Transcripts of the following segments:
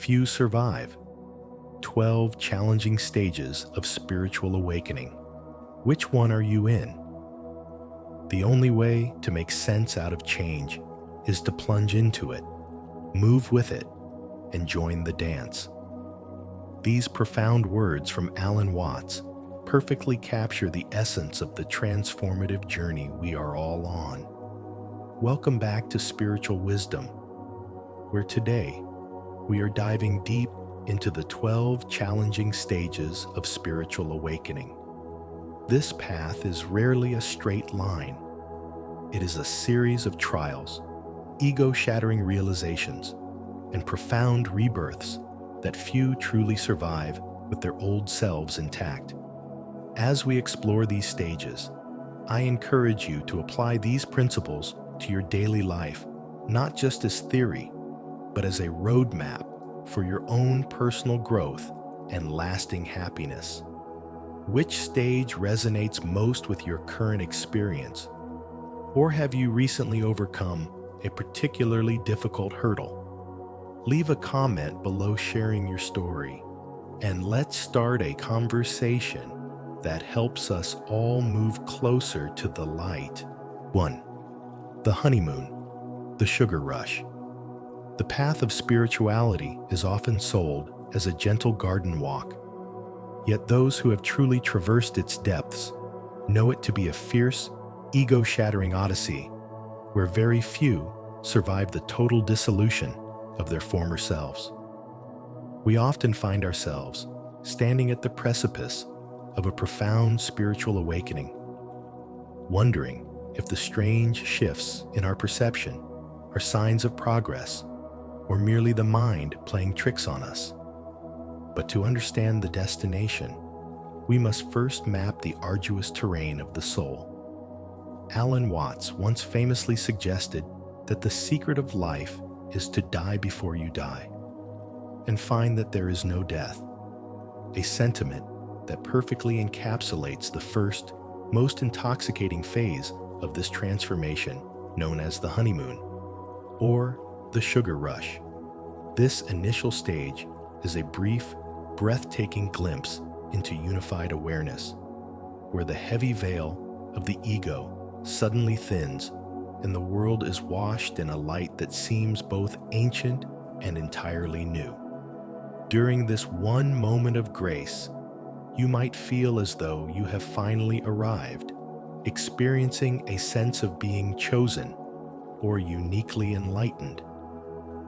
few survive. 12 challenging stages of spiritual awakening. Which one are you in? The only way to make sense out of change is to plunge into it, move with it, and join the dance. These profound words from Alan Watts perfectly capture the essence of the transformative journey we are all on. Welcome back to Spiritual Wisdom, where today we are diving deep into the 12 challenging stages of spiritual awakening. This path is rarely a straight line. It is a series of trials, ego-shattering realizations, and profound rebirths that few truly survive with their old selves intact. As we explore these stages, I encourage you to apply these principles to your daily life, not just as theory, but as a roadmap for your own personal growth and lasting happiness. Which stage resonates most with your current experience? Or have you recently overcome a particularly difficult hurdle? Leave a comment below sharing your story, and let's start a conversation that helps us all move closer to the light. 1. The honeymoon, the sugar rush. The path of spirituality is often sold as a gentle garden walk. Yet those who have truly traversed its depths know it to be a fierce, ego-shattering odyssey where very few survive the total dissolution of their former selves. We often find ourselves standing at the precipice of a profound spiritual awakening, wondering if the strange shifts in our perception are signs of progress or merely the mind playing tricks on us. But to understand the destination, we must first map the arduous terrain of the soul. Alan Watts once famously suggested that the secret of life is to die before you die, and find that there is no death, a sentiment that perfectly encapsulates the first, most intoxicating phase of this transformation, known as the honeymoon, or the sugar rush. This initial stage is a brief, breathtaking glimpse into unified awareness, where the heavy veil of the ego suddenly thins and the world is washed in a light that seems both ancient and entirely new. During this one moment of grace, you might feel as though you have finally arrived, experiencing a sense of being chosen or uniquely enlightened,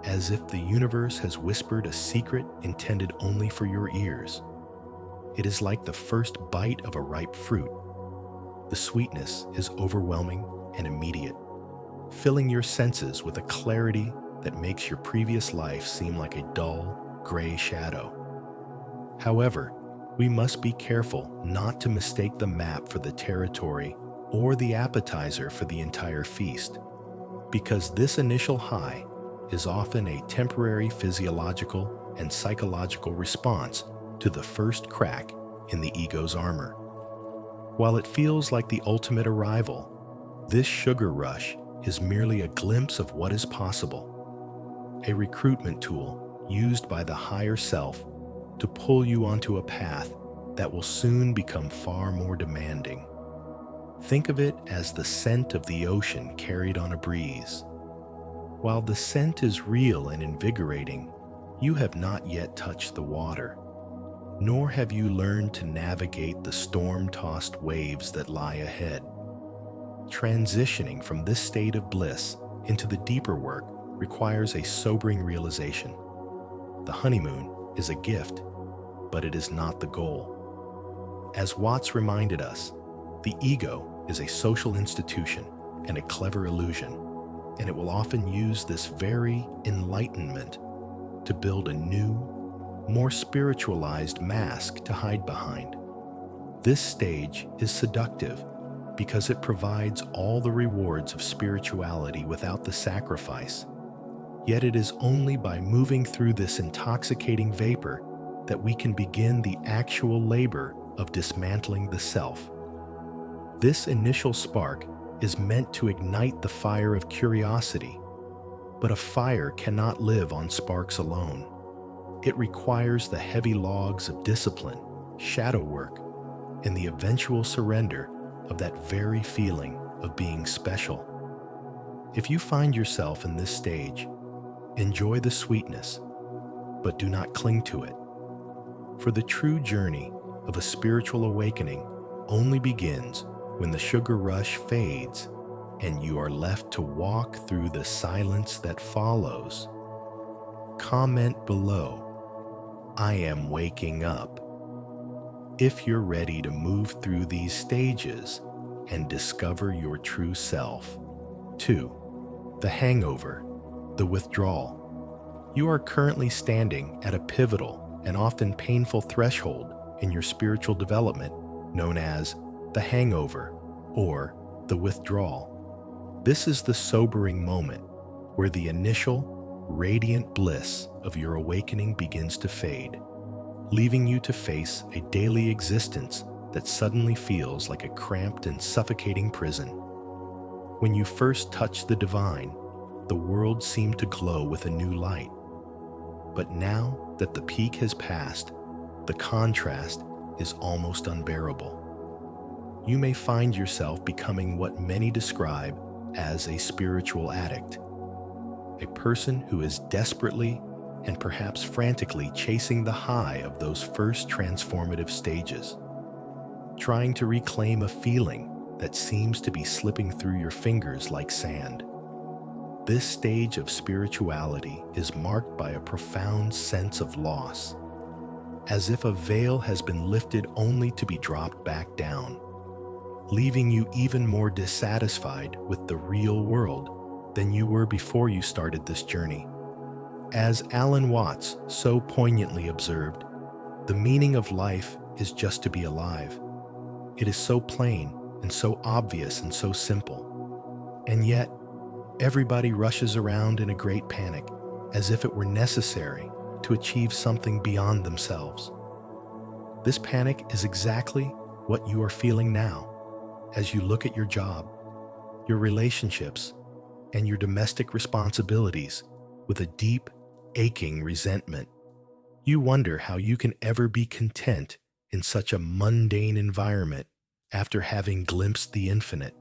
as if the universe has whispered a secret intended only for your ears. It is like the first bite of a ripe fruit. The sweetness is overwhelming and immediate, filling your senses with a clarity that makes your previous life seem like a dull, gray shadow. However, we must be careful not to mistake the map for the territory or the appetizer for the entire feast, because this initial high is often a temporary physiological and psychological response to the first crack in the ego's armor. While it feels like the ultimate arrival, this sugar rush is merely a glimpse of what is possible, a recruitment tool used by the higher self to pull you onto a path that will soon become far more demanding. Think of it as the scent of the ocean carried on a breeze. While the scent is real and invigorating, you have not yet touched the water, nor have you learned to navigate the storm-tossed waves that lie ahead. Transitioning from this state of bliss into the deeper work requires a sobering realization. The honeymoon is a gift, but it is not the goal. As Watts reminded us, the ego is a social institution and a clever illusion, and it will often use this very enlightenment to build a new, more spiritualized mask to hide behind. This stage is seductive because it provides all the rewards of spirituality without the sacrifice. Yet it is only by moving through this intoxicating vapor that we can begin the actual labor of dismantling the self. This initial spark is meant to ignite the fire of curiosity, but a fire cannot live on sparks alone. It requires the heavy logs of discipline, shadow work, and the eventual surrender of that very feeling of being special. If you find yourself in this stage, enjoy the sweetness, but do not cling to it. For the true journey of a spiritual awakening only begins when the sugar rush fades and you are left to walk through the silence that follows. Comment below, "I am waking up," if you're ready to move through these stages and discover your true self. 2. The hangover, the withdrawal. You are currently standing at a pivotal and often painful threshold in your spiritual development known as the hangover or the withdrawal. This is the sobering moment where the initial, radiant bliss of your awakening begins to fade, leaving you to face a daily existence that suddenly feels like a cramped and suffocating prison. When you first touch the divine, the world seemed to glow with a new light. But now that the peak has passed, the contrast is almost unbearable. You may find yourself becoming what many describe as a spiritual addict, a person who is desperately and perhaps frantically chasing the high of those first transformative stages, trying to reclaim a feeling that seems to be slipping through your fingers like sand. This stage of spirituality is marked by a profound sense of loss, as if a veil has been lifted only to be dropped back down, leaving you even more dissatisfied with the real world than you were before you started this journey. As Alan Watts so poignantly observed, the meaning of life is just to be alive. It is so plain and so obvious and so simple. And yet, everybody rushes around in a great panic, as if it were necessary to achieve something beyond themselves. This panic is exactly what you are feeling now as you look at your job, your relationships, and your domestic responsibilities with a deep, aching resentment. You wonder how you can ever be content in such a mundane environment after having glimpsed the infinite.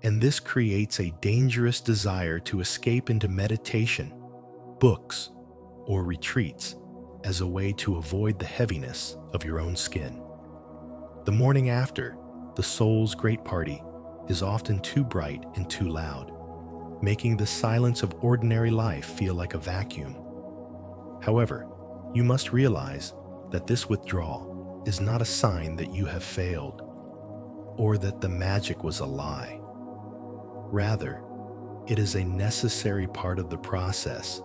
And this creates a dangerous desire to escape into meditation, books, or retreats as a way to avoid the heaviness of your own skin. The morning after, the soul's great party is often too bright and too loud, making the silence of ordinary life feel like a vacuum. However, you must realize that this withdrawal is not a sign that you have failed or that the magic was a lie. Rather, it is a necessary part of the process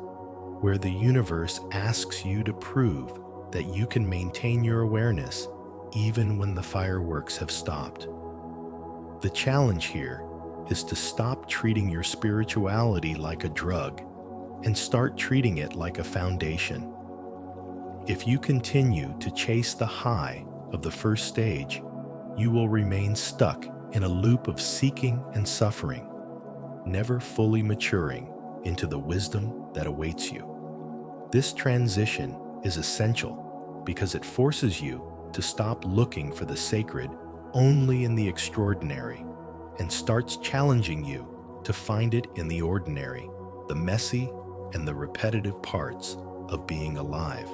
where the universe asks you to prove that you can maintain your awareness even when the fireworks have stopped. The challenge here is to stop treating your spirituality like a drug and start treating it like a foundation. If you continue to chase the high of the first stage, you will remain stuck in a loop of seeking and suffering, never fully maturing into the wisdom that awaits you. This transition is essential because it forces you to stop looking for the sacred only in the extraordinary and starts challenging you to find it in the ordinary, the messy, and the repetitive parts of being alive.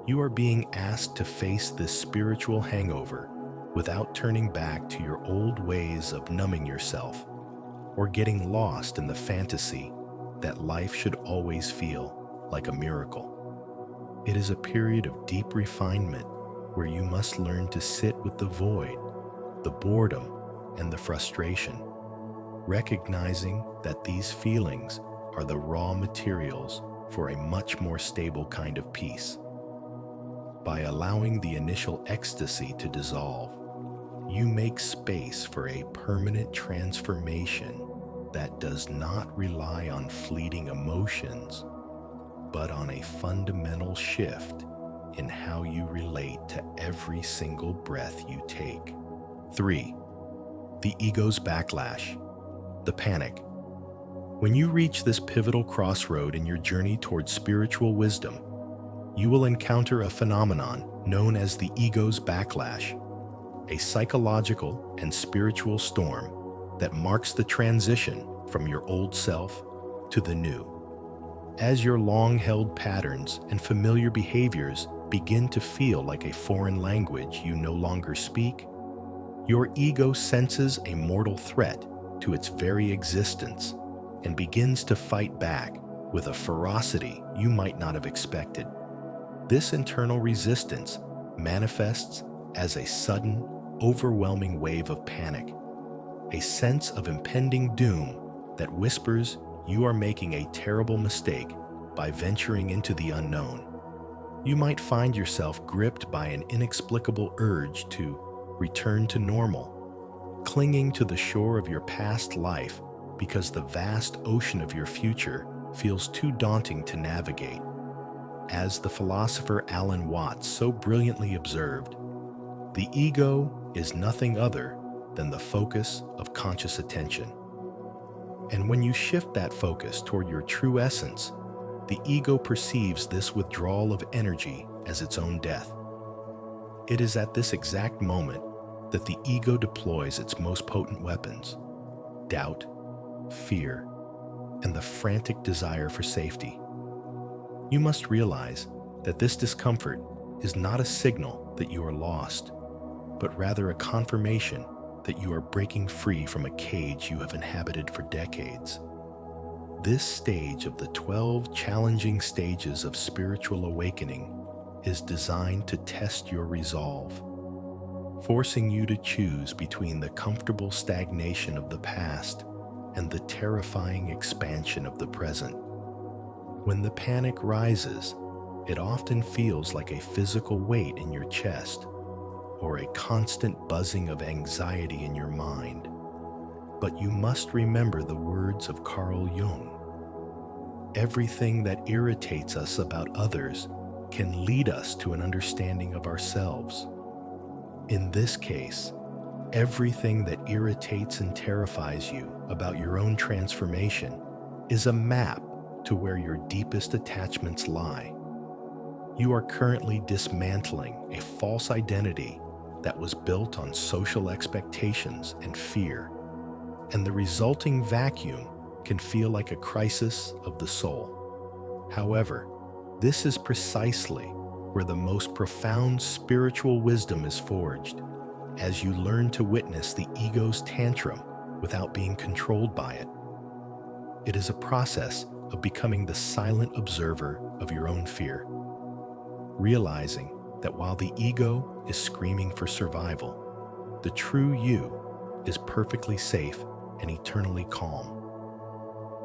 You are being asked to face this spiritual hangover without turning back to your old ways of numbing yourself or getting lost in the fantasy that life should always feel like a miracle. It is a period of deep refinement where you must learn to sit with the void, the boredom, and the frustration, recognizing that these feelings are the raw materials for a much more stable kind of peace. By allowing the initial ecstasy to dissolve, you make space for a permanent transformation that does not rely on fleeting emotions, but on a fundamental shift in how you relate to every single breath you take. 3. The ego's backlash, the panic. When you reach this pivotal crossroad in your journey towards spiritual wisdom, you will encounter a phenomenon known as the ego's backlash, a psychological and spiritual storm that marks the transition from your old self to the new. As your long-held patterns and familiar behaviors begin to feel like a foreign language you no longer speak, your ego senses a mortal threat to its very existence and begins to fight back with a ferocity you might not have expected. This internal resistance manifests as a sudden, overwhelming wave of panic, a sense of impending doom that whispers you are making a terrible mistake by venturing into the unknown. You might find yourself gripped by an inexplicable urge to return to normal, clinging to the shore of your past life because the vast ocean of your future feels too daunting to navigate. As the philosopher Alan Watts so brilliantly observed, the ego is nothing other than the focus of conscious attention. And when you shift that focus toward your true essence, the ego perceives this withdrawal of energy as its own death. It is at this exact moment that the ego deploys its most potent weapons: doubt, fear, and the frantic desire for safety. You must realize that this discomfort is not a signal that you are lost, but rather a confirmation that you are breaking free from a cage you have inhabited for decades. This stage of the 12 challenging stages of spiritual awakening is designed to test your resolve, forcing you to choose between the comfortable stagnation of the past and the terrifying expansion of the present. When the panic rises, it often feels like a physical weight in your chest or a constant buzzing of anxiety in your mind. But you must remember the words of Carl Jung. Everything that irritates us about others can lead us to an understanding of ourselves. In this case, everything that irritates and terrifies you about your own transformation is a map to where your deepest attachments lie. You are currently dismantling a false identity that was built on social expectations and fear, and the resulting vacuum can feel like a crisis of the soul. However, this is precisely where the most profound spiritual wisdom is forged, as you learn to witness the ego's tantrum without being controlled by it. It is a process of becoming the silent observer of your own fear, realizing that while the ego is screaming for survival, the true you is perfectly safe and eternally calm.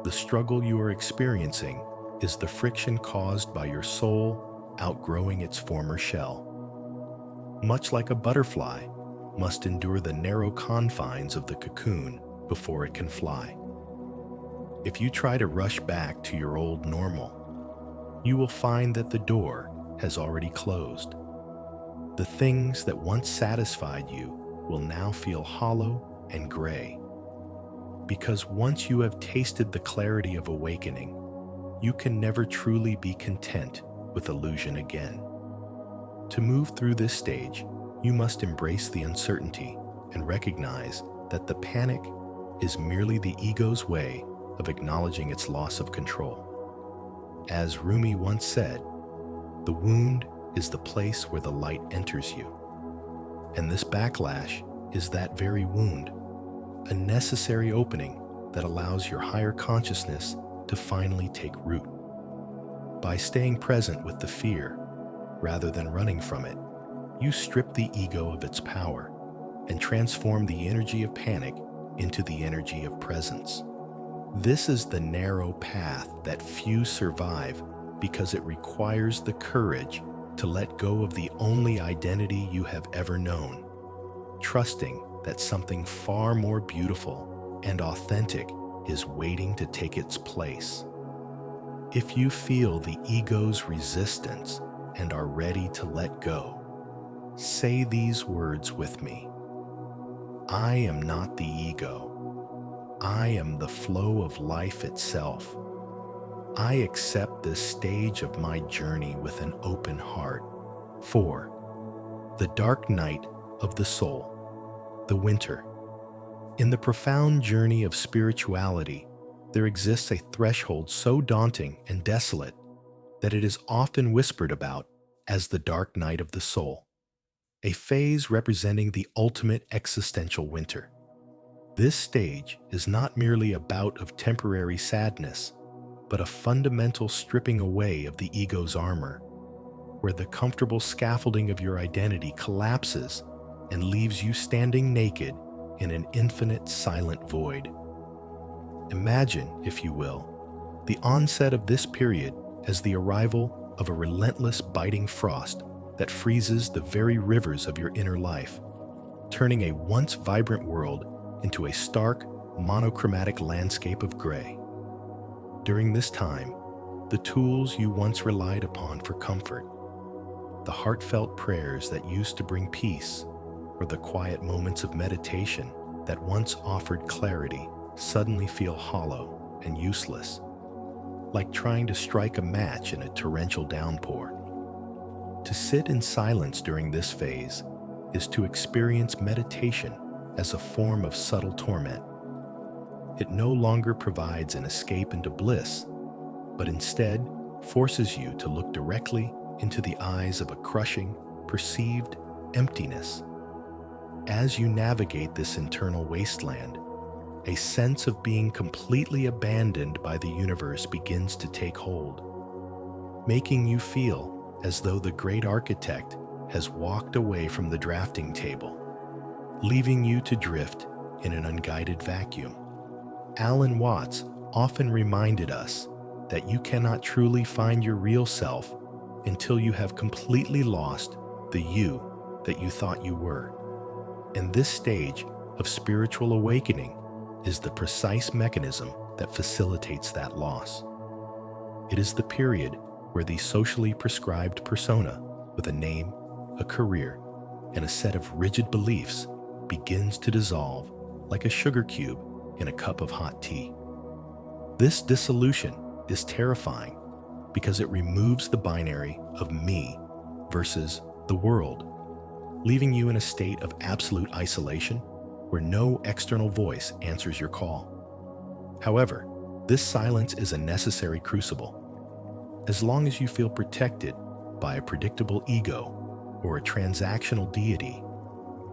The struggle you are experiencing is the friction caused by your soul outgrowing its former shell. Much like a butterfly must endure the narrow confines of the cocoon before it can fly. If you try to rush back to your old normal, you will find that the door has already closed. The things that once satisfied you will now feel hollow and gray. Because once you have tasted the clarity of awakening, you can never truly be content with illusion again. To move through this stage, you must embrace the uncertainty and recognize that the panic is merely the ego's way of acknowledging its loss of control. As Rumi once said, "The wound is the place where the light enters you." And this backlash is that very wound, a necessary opening that allows your higher consciousness to finally take root. By staying present with the fear, rather than running from it, you strip the ego of its power and transform the energy of panic into the energy of presence. This is the narrow path that few survive because it requires the courage to let go of the only identity you have ever known, trusting that something far more beautiful and authentic is waiting to take its place. If you feel the ego's resistance and are ready to let go, say these words with me. I am not the ego. I am the flow of life itself. I accept this stage of my journey with an open heart. 4. The dark night of the soul, the winter. In the profound journey of spirituality, there exists a threshold so daunting and desolate that it is often whispered about as the dark night of the soul, a phase representing the ultimate existential winter. This stage is not merely a bout of temporary sadness, but a fundamental stripping away of the ego's armor, where the comfortable scaffolding of your identity collapses and leaves you standing naked in an infinite silent void. Imagine, if you will, the onset of this period as the arrival of a relentless biting frost that freezes the very rivers of your inner life, turning a once vibrant world into a stark, monochromatic landscape of gray. During this time, the tools you once relied upon for comfort, the heartfelt prayers that used to bring peace, or the quiet moments of meditation that once offered clarity, suddenly feel hollow and useless, like trying to strike a match in a torrential downpour. To sit in silence during this phase is to experience meditation as a form of subtle torment. It no longer provides an escape into bliss, but instead forces you to look directly into the eyes of a crushing, perceived emptiness. As you navigate this internal wasteland, a sense of being completely abandoned by the universe begins to take hold, making you feel as though the great architect has walked away from the drafting table, leaving you to drift in an unguided vacuum. Alan Watts often reminded us that you cannot truly find your real self until you have completely lost the you that you thought you were. And this stage of spiritual awakening is the precise mechanism that facilitates that loss. It is the period where the socially prescribed persona with a name, a career, and a set of rigid beliefs begins to dissolve like a sugar cube in a cup of hot tea. This dissolution is terrifying because it removes the binary of me versus the world, leaving you in a state of absolute isolation where no external voice answers your call. However, this silence is a necessary crucible. As long as you feel protected by a predictable ego or a transactional deity,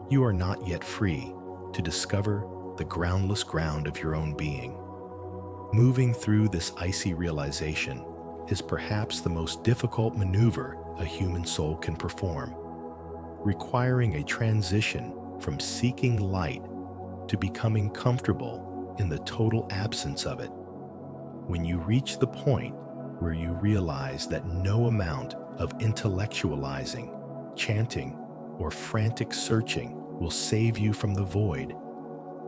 you are not yet free to discover the groundless ground of your own being. Moving through this icy realization is perhaps the most difficult maneuver a human soul can perform, requiring a transition from seeking light to becoming comfortable in the total absence of it. When you reach the point where you realize that no amount of intellectualizing, chanting, or frantic searching will save you from the void,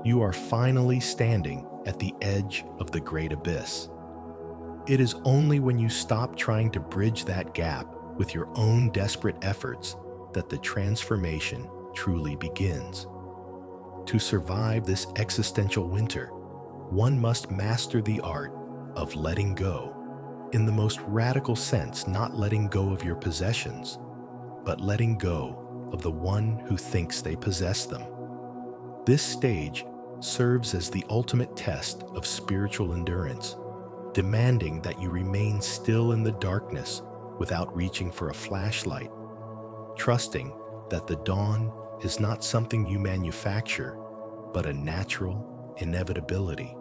you are finally standing at the edge of the great abyss. It is only when you stop trying to bridge that gap with your own desperate efforts that the transformation truly begins. To survive this existential winter, one must master the art of letting go. In the most radical sense, not letting go of your possessions, but letting go of the one who thinks they possess them. This stage serves as the ultimate test of spiritual endurance, demanding that you remain still in the darkness without reaching for a flashlight, trusting that the dawn is not something you manufacture, but a natural inevitability.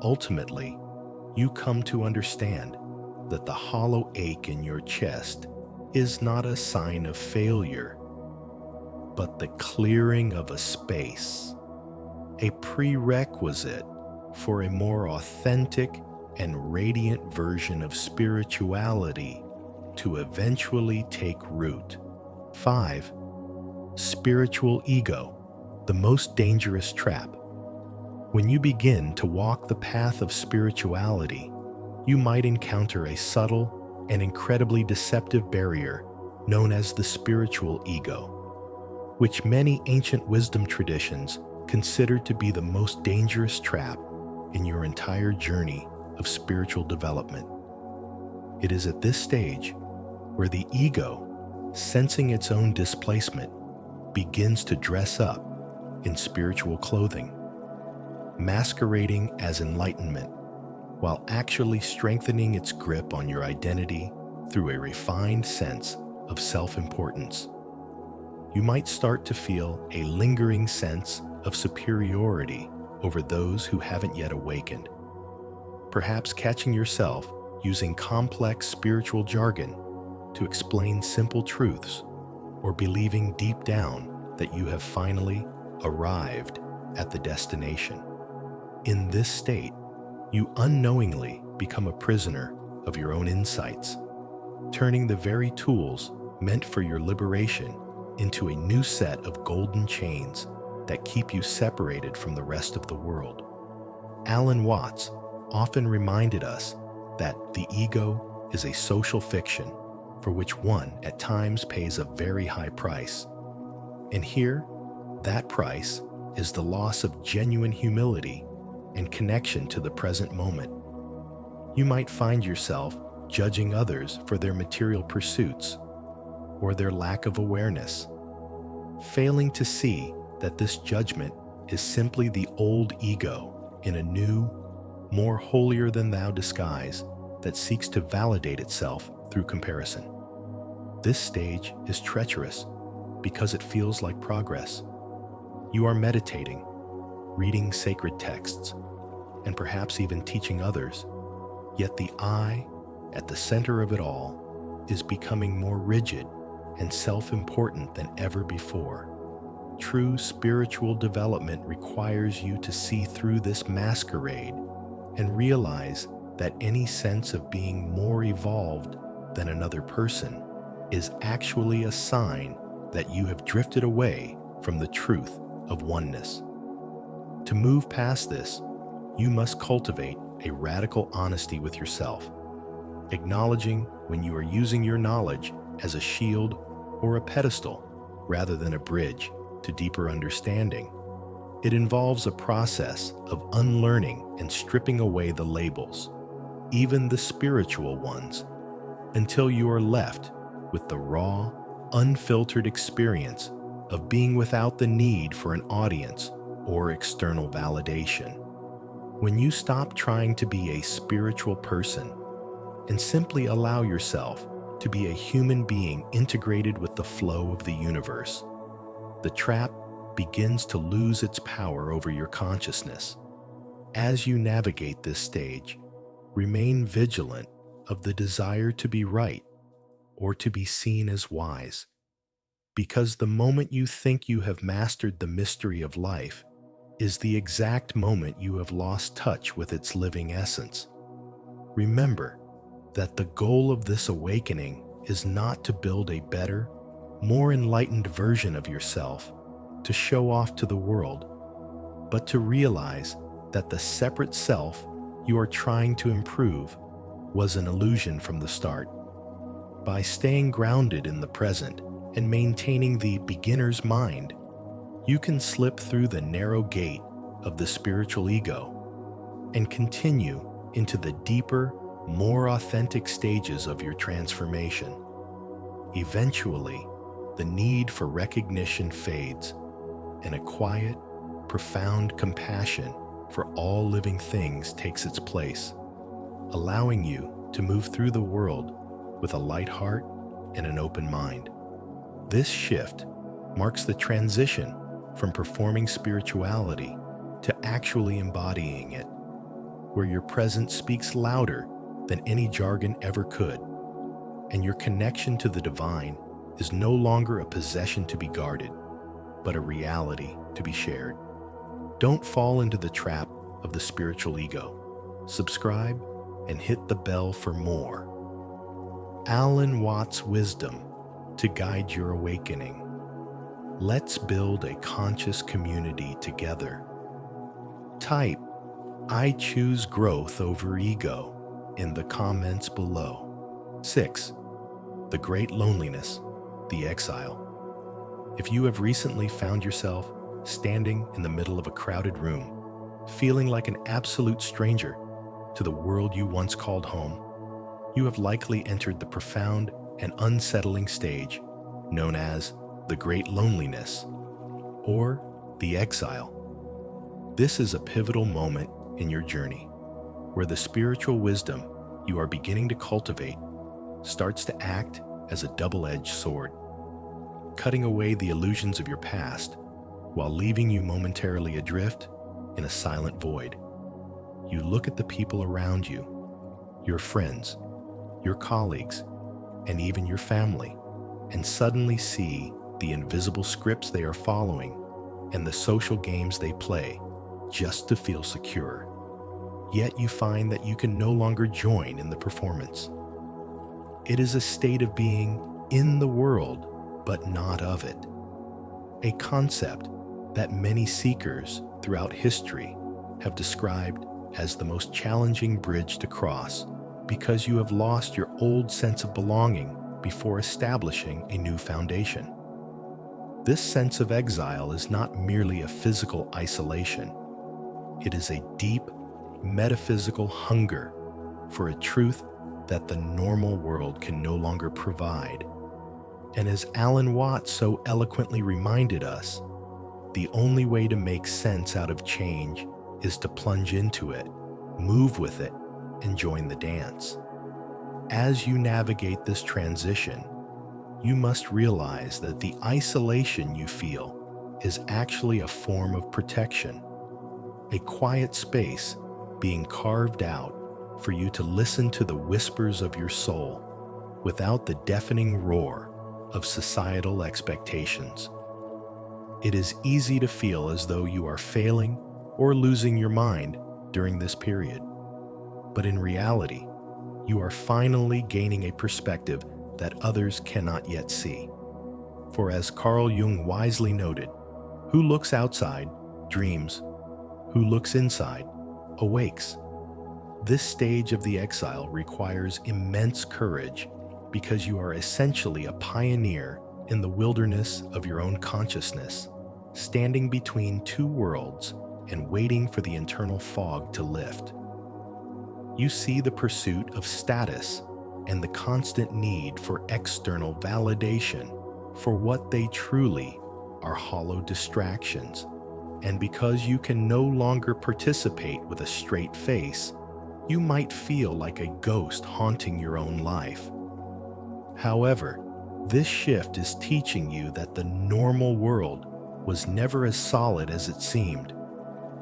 Ultimately, you come to understand that the hollow ache in your chest is not a sign of failure, but the clearing of a space, a prerequisite for a more authentic and radiant version of spirituality to eventually take root. 5. Spiritual ego, the most dangerous trap. When you begin to walk the path of spirituality, you might encounter a subtle and incredibly deceptive barrier known as the spiritual ego, which many ancient wisdom traditions consider to be the most dangerous trap in your entire journey of spiritual development. It is at this stage where the ego, sensing its own displacement, begins to dress up in spiritual clothing, masquerading as enlightenment, while actually strengthening its grip on your identity through a refined sense of self-importance. You might start to feel a lingering sense of superiority over those who haven't yet awakened, perhaps catching yourself using complex spiritual jargon to explain simple truths, or believing deep down that you have finally arrived at the destination. In this state, you unknowingly become a prisoner of your own insights, turning the very tools meant for your liberation into a new set of golden chains that keep you separated from the rest of the world. Alan Watts often reminded us that the ego is a social fiction for which one at times pays a very high price. And here, that price is the loss of genuine humility and connection to the present moment. You might find yourself judging others for their material pursuits or their lack of awareness, failing to see that this judgment is simply the old ego in a new, more holier-than-thou disguise that seeks to validate itself through comparison. This stage is treacherous because it feels like progress. You are meditating, reading sacred texts, and perhaps even teaching others, yet the I, at the center of it all, is becoming more rigid and self-important than ever before. True spiritual development requires you to see through this masquerade and realize that any sense of being more evolved than another person is actually a sign that you have drifted away from the truth of oneness. To move past this, you must cultivate a radical honesty with yourself, acknowledging when you are using your knowledge as a shield or a pedestal rather than a bridge to deeper understanding. It involves a process of unlearning and stripping away the labels, even the spiritual ones, until you are left with the raw, unfiltered experience of being without the need for an audience or external validation. When you stop trying to be a spiritual person and simply allow yourself to be a human being integrated with the flow of the universe, the trap begins to lose its power over your consciousness. As you navigate this stage, remain vigilant of the desire to be right or to be seen as wise, because the moment you think you have mastered the mystery of life is the exact moment you have lost touch with its living essence. Remember that the goal of this awakening is not to build a better, more enlightened version of yourself to show off to the world, but to realize that the separate self you are trying to improve was an illusion from the start. By staying grounded in the present and maintaining the beginner's mind, you can slip through the narrow gate of the spiritual ego and continue into the deeper, more authentic stages of your transformation. Eventually, the need for recognition fades, and a quiet, profound compassion for all living things takes its place, allowing you to move through the world with a light heart and an open mind. This shift marks the transition from performing spirituality to actually embodying it, where your presence speaks louder than any jargon ever could, and your connection to the divine is no longer a possession to be guarded, but a reality to be shared. Don't fall into the trap of the spiritual ego. Subscribe and hit the bell for more Alan Watts wisdom to guide your awakening. Let's build a conscious community together. Type "I choose growth over ego" in the comments below. 6. The Great Loneliness, the Exile. If you have recently found yourself standing in the middle of a crowded room, feeling like an absolute stranger to the world you once called home, you have likely entered the profound and unsettling stage known as the Great Loneliness or the Exile. This is a pivotal moment in your journey where the spiritual wisdom you are beginning to cultivate starts to act as a double-edged sword, cutting away the illusions of your past while leaving you momentarily adrift in a silent void. You look at the people around you, your friends, your colleagues, and even your family, and suddenly see the invisible scripts they are following and the social games they play just to feel secure. Yet you find that you can no longer join in the performance. It is a state of being in the world, but not of it. A concept that many seekers throughout history have described as the most challenging bridge to cross because you have lost your old sense of belonging before establishing a new foundation. This sense of exile is not merely a physical isolation. It is a deep, metaphysical hunger for a truth that the normal world can no longer provide. And as Alan Watts so eloquently reminded us, the only way to make sense out of change is to plunge into it, move with it, and join the dance. As you navigate this transition, you must realize that the isolation you feel is actually a form of protection, a quiet space being carved out for you to listen to the whispers of your soul without the deafening roar of societal expectations. It is easy to feel as though you are failing or losing your mind during this period. But in reality, you are finally gaining a perspective that others cannot yet see. For as Carl Jung wisely noted, who looks outside dreams, who looks inside awakes. This stage of the exile requires immense courage because you are essentially a pioneer in the wilderness of your own consciousness, standing between two worlds and waiting for the internal fog to lift. You see the pursuit of status and the constant need for external validation for what they truly are hollow distractions. And because you can no longer participate with a straight face, you might feel like a ghost haunting your own life. However, this shift is teaching you that the normal world was never as solid as it seemed,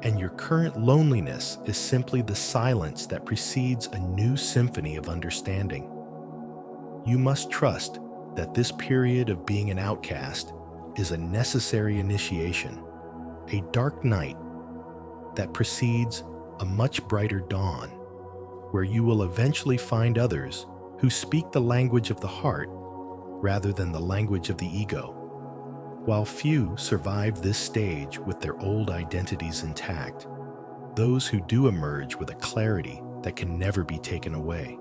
and your current loneliness is simply the silence that precedes a new symphony of understanding. You must trust that this period of being an outcast is a necessary initiation, a dark night that precedes a much brighter dawn, where you will eventually find others who speak the language of the heart rather than the language of the ego. While few survive this stage with their old identities intact, those who do emerge with a clarity that can never be taken away,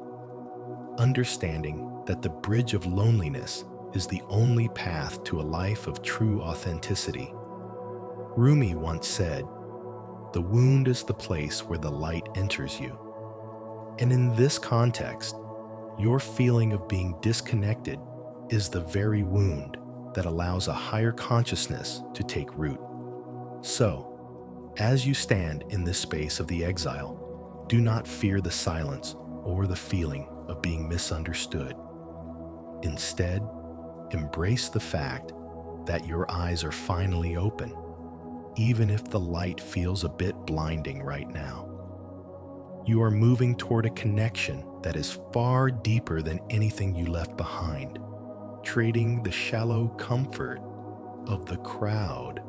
understanding that the bridge of loneliness is the only path to a life of true authenticity. Rumi once said, "The wound is the place where the light enters you." And in this context, your feeling of being disconnected is the very wound that allows a higher consciousness to take root. So, as you stand in this space of the exile, do not fear the silence or the feeling of being misunderstood. Instead, embrace the fact that your eyes are finally open, even if the light feels a bit blinding right now. You are moving toward a connection that is far deeper than anything you left behind, trading the shallow comfort of the crowd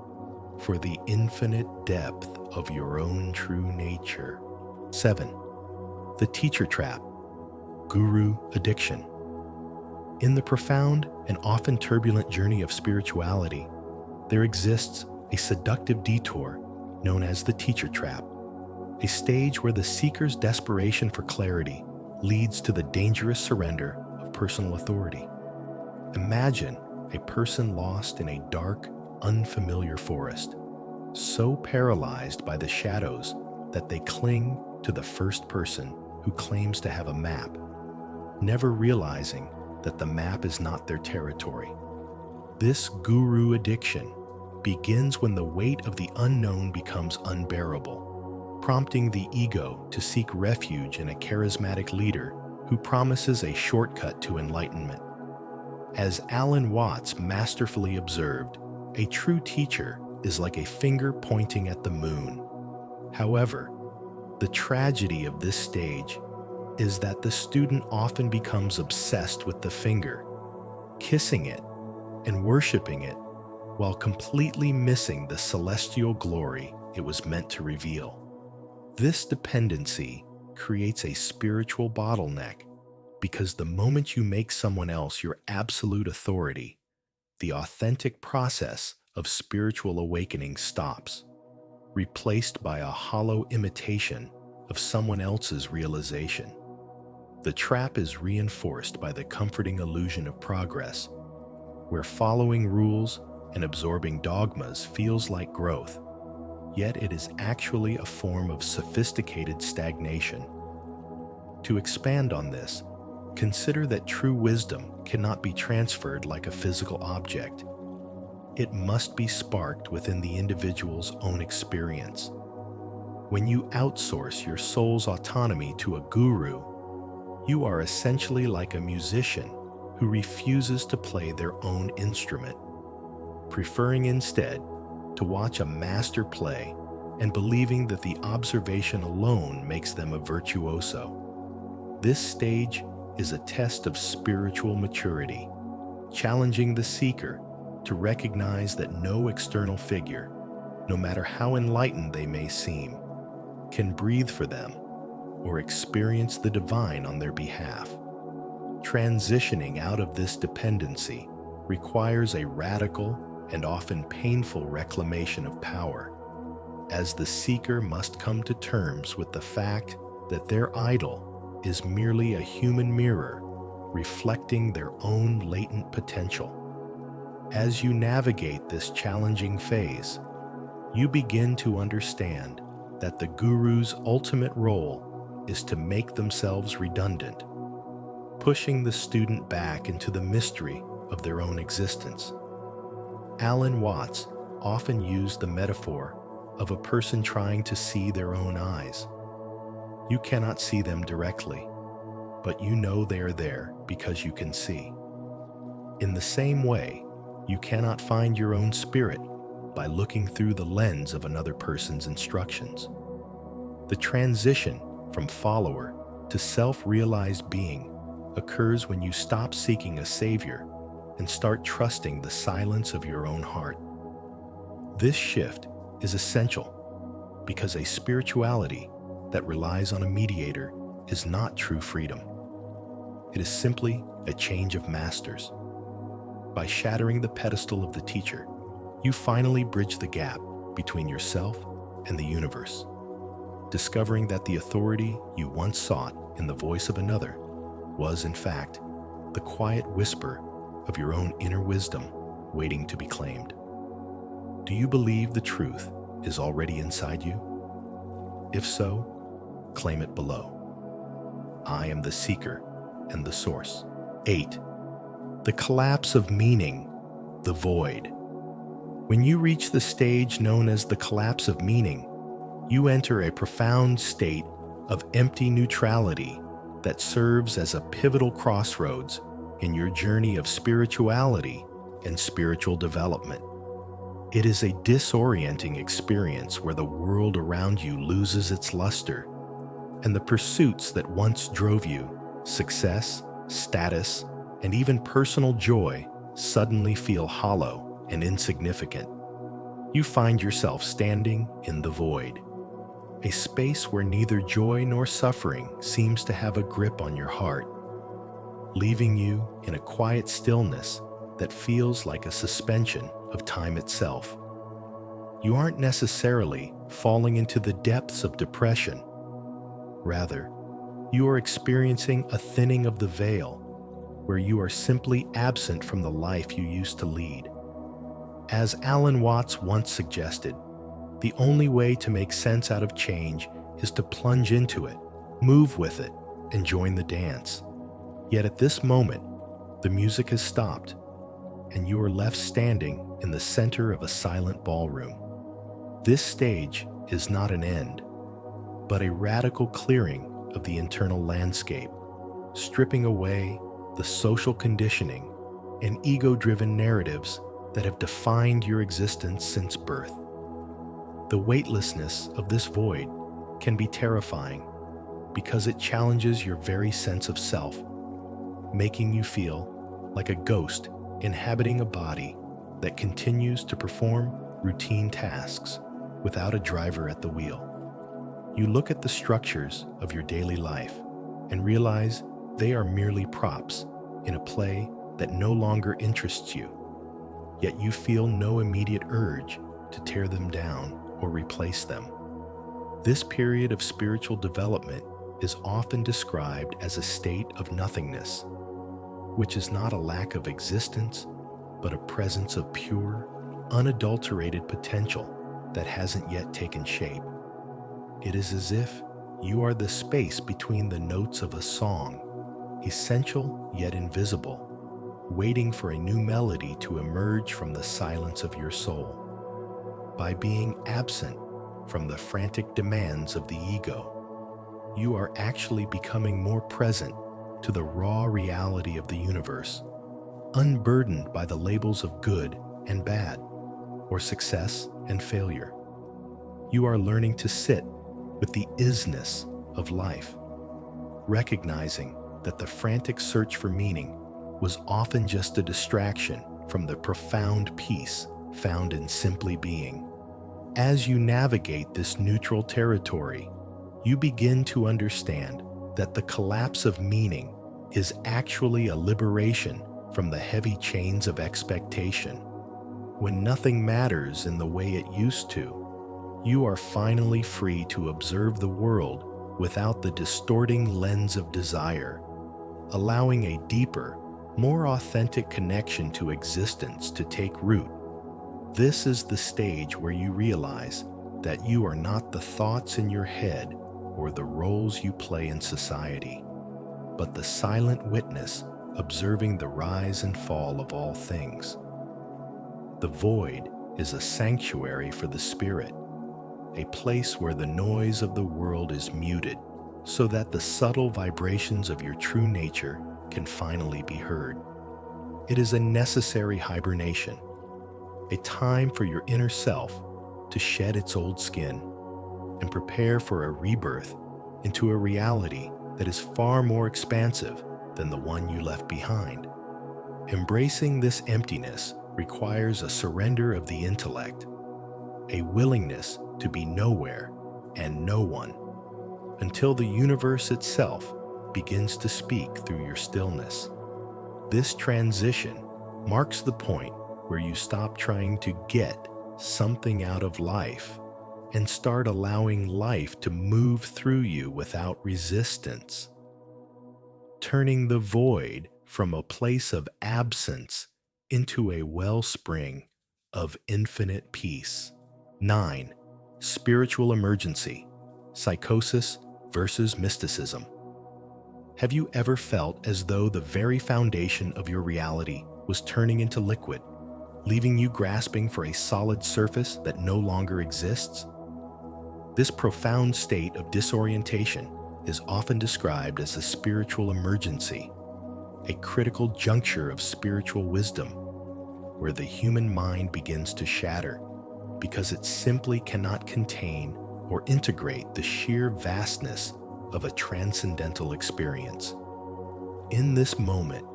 for the infinite depth of your own true nature. 7. The teacher trap, guru addiction. In the profound and often turbulent journey of spirituality, there exists a seductive detour known as the teacher trap, a stage where the seeker's desperation for clarity leads to the dangerous surrender of personal authority. Imagine a person lost in a dark, unfamiliar forest, so paralyzed by the shadows that they cling to the first person who claims to have a map. never realizing that the map is not their territory. This guru addiction begins when the weight of the unknown becomes unbearable, prompting the ego to seek refuge in a charismatic leader who promises a shortcut to enlightenment. As Alan Watts masterfully observed, a true teacher is like a finger pointing at the moon. However, the tragedy of this stage is that the student often becomes obsessed with the finger, kissing it and worshiping it, while completely missing the celestial glory it was meant to reveal. This dependency creates a spiritual bottleneck because the moment you make someone else your absolute authority, the authentic process of spiritual awakening stops, replaced by a hollow imitation of someone else's realization. The trap is reinforced by the comforting illusion of progress, where following rules and absorbing dogmas feels like growth, yet it is actually a form of sophisticated stagnation. To expand on this, consider that true wisdom cannot be transferred like a physical object. It must be sparked within the individual's own experience. When you outsource your soul's autonomy to a guru, you are essentially like a musician who refuses to play their own instrument, preferring instead to watch a master play and believing that the observation alone makes them a virtuoso. This stage is a test of spiritual maturity, challenging the seeker to recognize that no external figure, no matter how enlightened they may seem, can breathe for them or experience the divine on their behalf. Transitioning out of this dependency requires a radical and often painful reclamation of power, as the seeker must come to terms with the fact that their idol is merely a human mirror reflecting their own latent potential. As you navigate this challenging phase, you begin to understand that the guru's ultimate role is to make themselves redundant, pushing the student back into the mystery of their own existence. Alan Watts often used the metaphor of a person trying to see their own eyes. You cannot see them directly, but you know they are there because you can see. In the same way, you cannot find your own spirit by looking through the lens of another person's instructions. The transition from follower to self-realized being occurs when you stop seeking a savior and start trusting the silence of your own heart. This shift is essential because a spirituality that relies on a mediator is not true freedom. It is simply a change of masters. By shattering the pedestal of the teacher, you finally bridge the gap between yourself and the universe, discovering that the authority you once sought in the voice of another was, in fact, the quiet whisper of your own inner wisdom waiting to be claimed. Do you believe the truth is already inside you? If so, claim it below. I am the seeker and the source. 8. The collapse of meaning, the void. When you reach the stage known as the collapse of meaning, you enter a profound state of empty neutrality that serves as a pivotal crossroads in your journey of spirituality and spiritual development. It is a disorienting experience where the world around you loses its luster, and the pursuits that once drove you, success, status, and even personal joy, suddenly feel hollow and insignificant. You find yourself standing in the void, a space where neither joy nor suffering seems to have a grip on your heart, leaving you in a quiet stillness that feels like a suspension of time itself. You aren't necessarily falling into the depths of depression. Rather, you are experiencing a thinning of the veil, where you are simply absent from the life you used to lead. As Alan Watts once suggested, the only way to make sense out of change is to plunge into it, move with it, and join the dance. Yet at this moment, the music has stopped, and you are left standing in the center of a silent ballroom. This stage is not an end, but a radical clearing of the internal landscape, stripping away the social conditioning and ego-driven narratives that have defined your existence since birth. The weightlessness of this void can be terrifying because it challenges your very sense of self, making you feel like a ghost inhabiting a body that continues to perform routine tasks without a driver at the wheel. You look at the structures of your daily life and realize they are merely props in a play that no longer interests you, yet you feel no immediate urge to tear them down or replace them. This period of spiritual development is often described as a state of nothingness, which is not a lack of existence, but a presence of pure, unadulterated potential that hasn't yet taken shape. It is as if you are the space between the notes of a song, essential yet invisible, waiting for a new melody to emerge from the silence of your soul. By being absent from the frantic demands of the ego, you are actually becoming more present to the raw reality of the universe, unburdened by the labels of good and bad, or success and failure. You are learning to sit with the isness of life, recognizing that the frantic search for meaning was often just a distraction from the profound peace found in simply being. As you navigate this neutral territory, you begin to understand that the collapse of meaning is actually a liberation from the heavy chains of expectation. When nothing matters in the way it used to, you are finally free to observe the world without the distorting lens of desire, allowing a deeper, more authentic connection to existence to take root. This is the stage where you realize that you are not the thoughts in your head or the roles you play in society, but the silent witness observing the rise and fall of all things. The void is a sanctuary for the spirit, a place where the noise of the world is muted so that the subtle vibrations of your true nature can finally be heard. It is a necessary hibernation, a time for your inner self to shed its old skin and prepare for a rebirth into a reality that is far more expansive than the one you left behind. Embracing this emptiness requires a surrender of the intellect, a willingness to be nowhere and no one, until the universe itself begins to speak through your stillness. This transition marks the point where you stop trying to get something out of life and start allowing life to move through you without resistance, turning the void from a place of absence into a wellspring of infinite peace. 9. Spiritual emergency, psychosis versus mysticism. Have you ever felt as though the very foundation of your reality was turning into liquid, leaving you grasping for a solid surface that no longer exists? This profound state of disorientation is often described as a spiritual emergency, a critical juncture of spiritual wisdom, where the human mind begins to shatter because it simply cannot contain or integrate the sheer vastness of a transcendental experience. In this moment,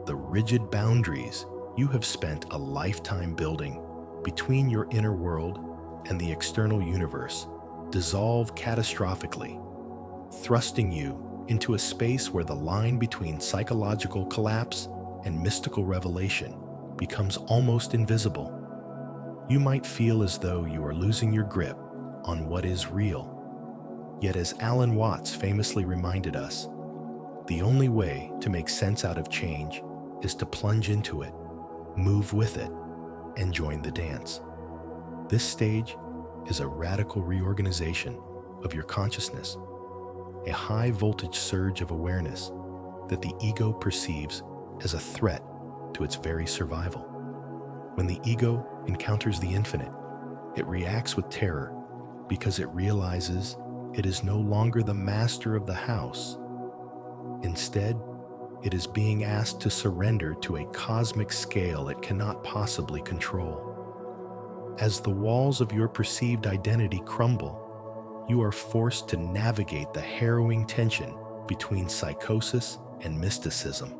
the rigid boundaries you have spent a lifetime building between your inner world and the external universe dissolve catastrophically, thrusting you into a space where the line between psychological collapse and mystical revelation becomes almost invisible. You might feel as though you are losing your grip on what is real. Yet, as Alan Watts famously reminded us, the only way to make sense out of change is to plunge into it, move with it, and join the dance. This stage is a radical reorganization of your consciousness, a high-voltage surge of awareness that the ego perceives as a threat to its very survival. When the ego encounters the infinite, it reacts with terror because it realizes it is no longer the master of the house. Instead, it is being asked to surrender to a cosmic scale it cannot possibly control. As the walls of your perceived identity crumble, you are forced to navigate the harrowing tension between psychosis and mysticism,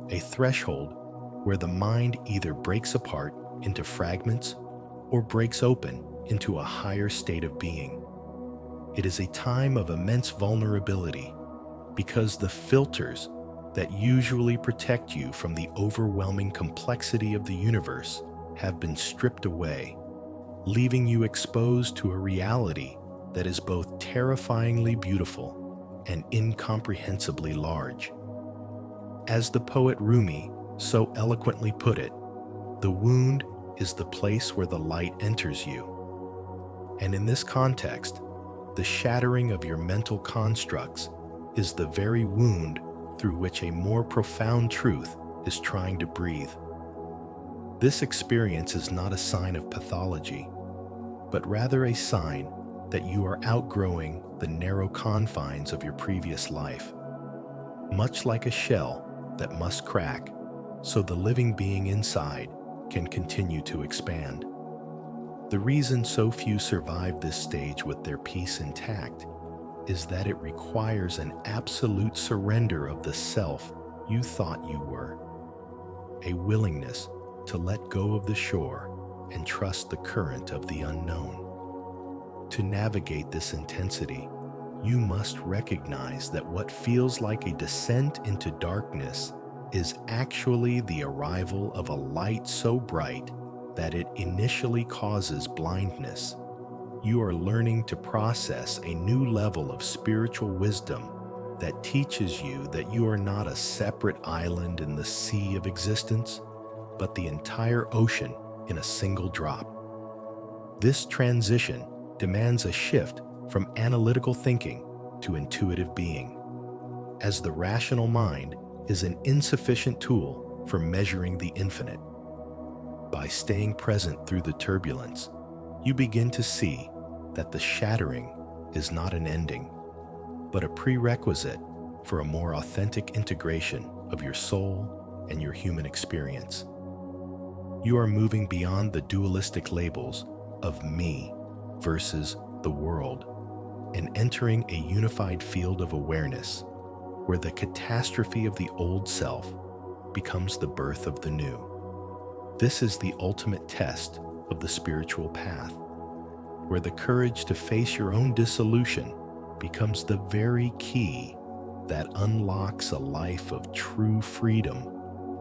a threshold where the mind either breaks apart into fragments or breaks open into a higher state of being. It is a time of immense vulnerability because the filters that usually protect you from the overwhelming complexity of the universe have been stripped away, leaving you exposed to a reality that is both terrifyingly beautiful and incomprehensibly large. As the poet Rumi so eloquently put it, the wound is the place where the light enters you. And in this context, the shattering of your mental constructs is the very wound through which a more profound truth is trying to breathe. This experience is not a sign of pathology, but rather a sign that you are outgrowing the narrow confines of your previous life. Much like a shell that must crack so the living being inside can continue to expand. The reason so few survive this stage with their peace intact is that it requires an absolute surrender of the self you thought you were, a willingness to let go of the shore and trust the current of the unknown. To navigate this intensity, you must recognize that what feels like a descent into darkness is actually the arrival of a light so bright that it initially causes blindness. You are learning to process a new level of spiritual wisdom that teaches you that you are not a separate island in the sea of existence, but the entire ocean in a single drop. This transition demands a shift from analytical thinking to intuitive being, as the rational mind is an insufficient tool for measuring the infinite. By staying present through the turbulence, you begin to see that the shattering is not an ending, but a prerequisite for a more authentic integration of your soul and your human experience. You are moving beyond the dualistic labels of me versus the world and entering a unified field of awareness where the catastrophe of the old self becomes the birth of the new. This is the ultimate test of the spiritual path, where the courage to face your own dissolution becomes the very key that unlocks a life of true freedom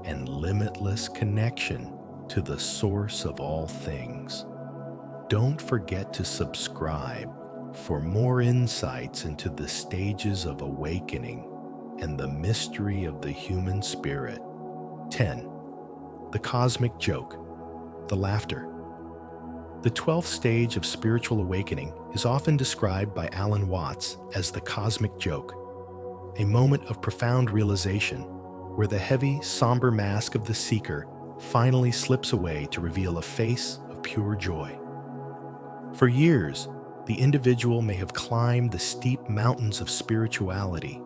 and limitless connection to the source of all things. Don't forget to subscribe for more insights into the stages of awakening and the mystery of the human spirit. 10. The cosmic joke, the laughter. The 12th stage of spiritual awakening is often described by Alan Watts as the cosmic joke, a moment of profound realization where the heavy, somber mask of the seeker finally slips away to reveal a face of pure joy. For years, the individual may have climbed the steep mountains of spirituality,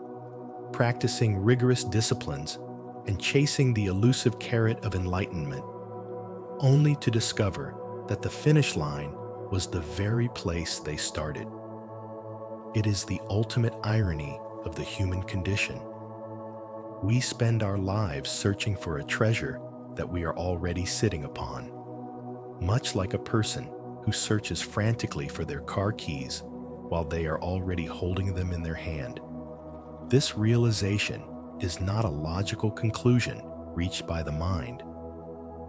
practicing rigorous disciplines and chasing the elusive carrot of enlightenment, only to discover that the finish line was the very place they started. It is the ultimate irony of the human condition. We spend our lives searching for a treasure that we are already sitting upon, much like a person who searches frantically for their car keys while they are already holding them in their hand. This realization is not a logical conclusion reached by the mind,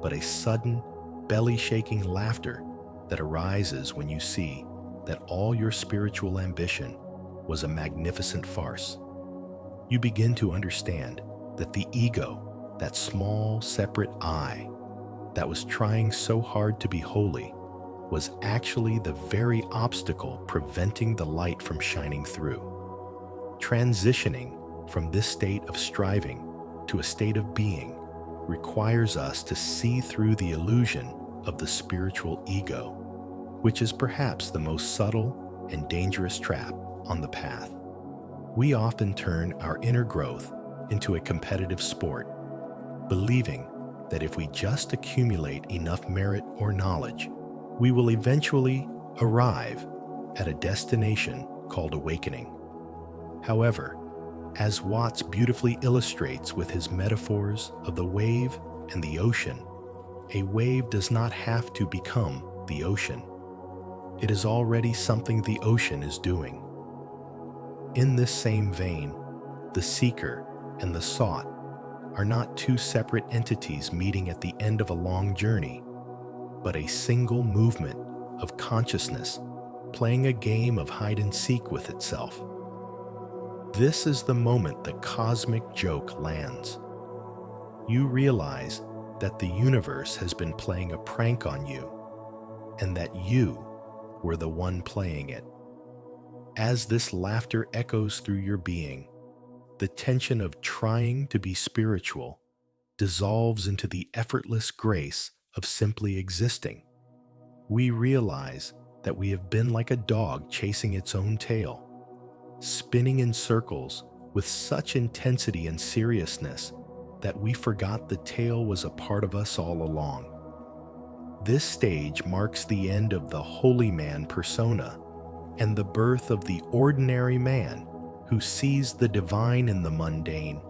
but a sudden, belly-shaking laughter that arises when you see that all your spiritual ambition was a magnificent farce. You begin to understand that the ego, that small, separate I, that was trying so hard to be holy, was actually the very obstacle preventing the light from shining through. Transitioning from this state of striving to a state of being requires us to see through the illusion of the spiritual ego, which is perhaps the most subtle and dangerous trap on the path. We often turn our inner growth into a competitive sport, believing that if we just accumulate enough merit or knowledge, we will eventually arrive at a destination called awakening. However, as Watts beautifully illustrates with his metaphors of the wave and the ocean, a wave does not have to become the ocean. It is already something the ocean is doing. In this same vein, the seeker and the sought are not two separate entities meeting at the end of a long journey, but a single movement of consciousness playing a game of hide and seek with itself. This is the moment the cosmic joke lands. You realize that the universe has been playing a prank on you, and that you were the one playing it. As this laughter echoes through your being, the tension of trying to be spiritual dissolves into the effortless grace of simply existing. We realize that we have been like a dog chasing its own tail, spinning in circles with such intensity and seriousness that we forgot the tail was a part of us all along. This stage marks the end of the holy man persona and the birth of the ordinary man who sees the divine in the mundane,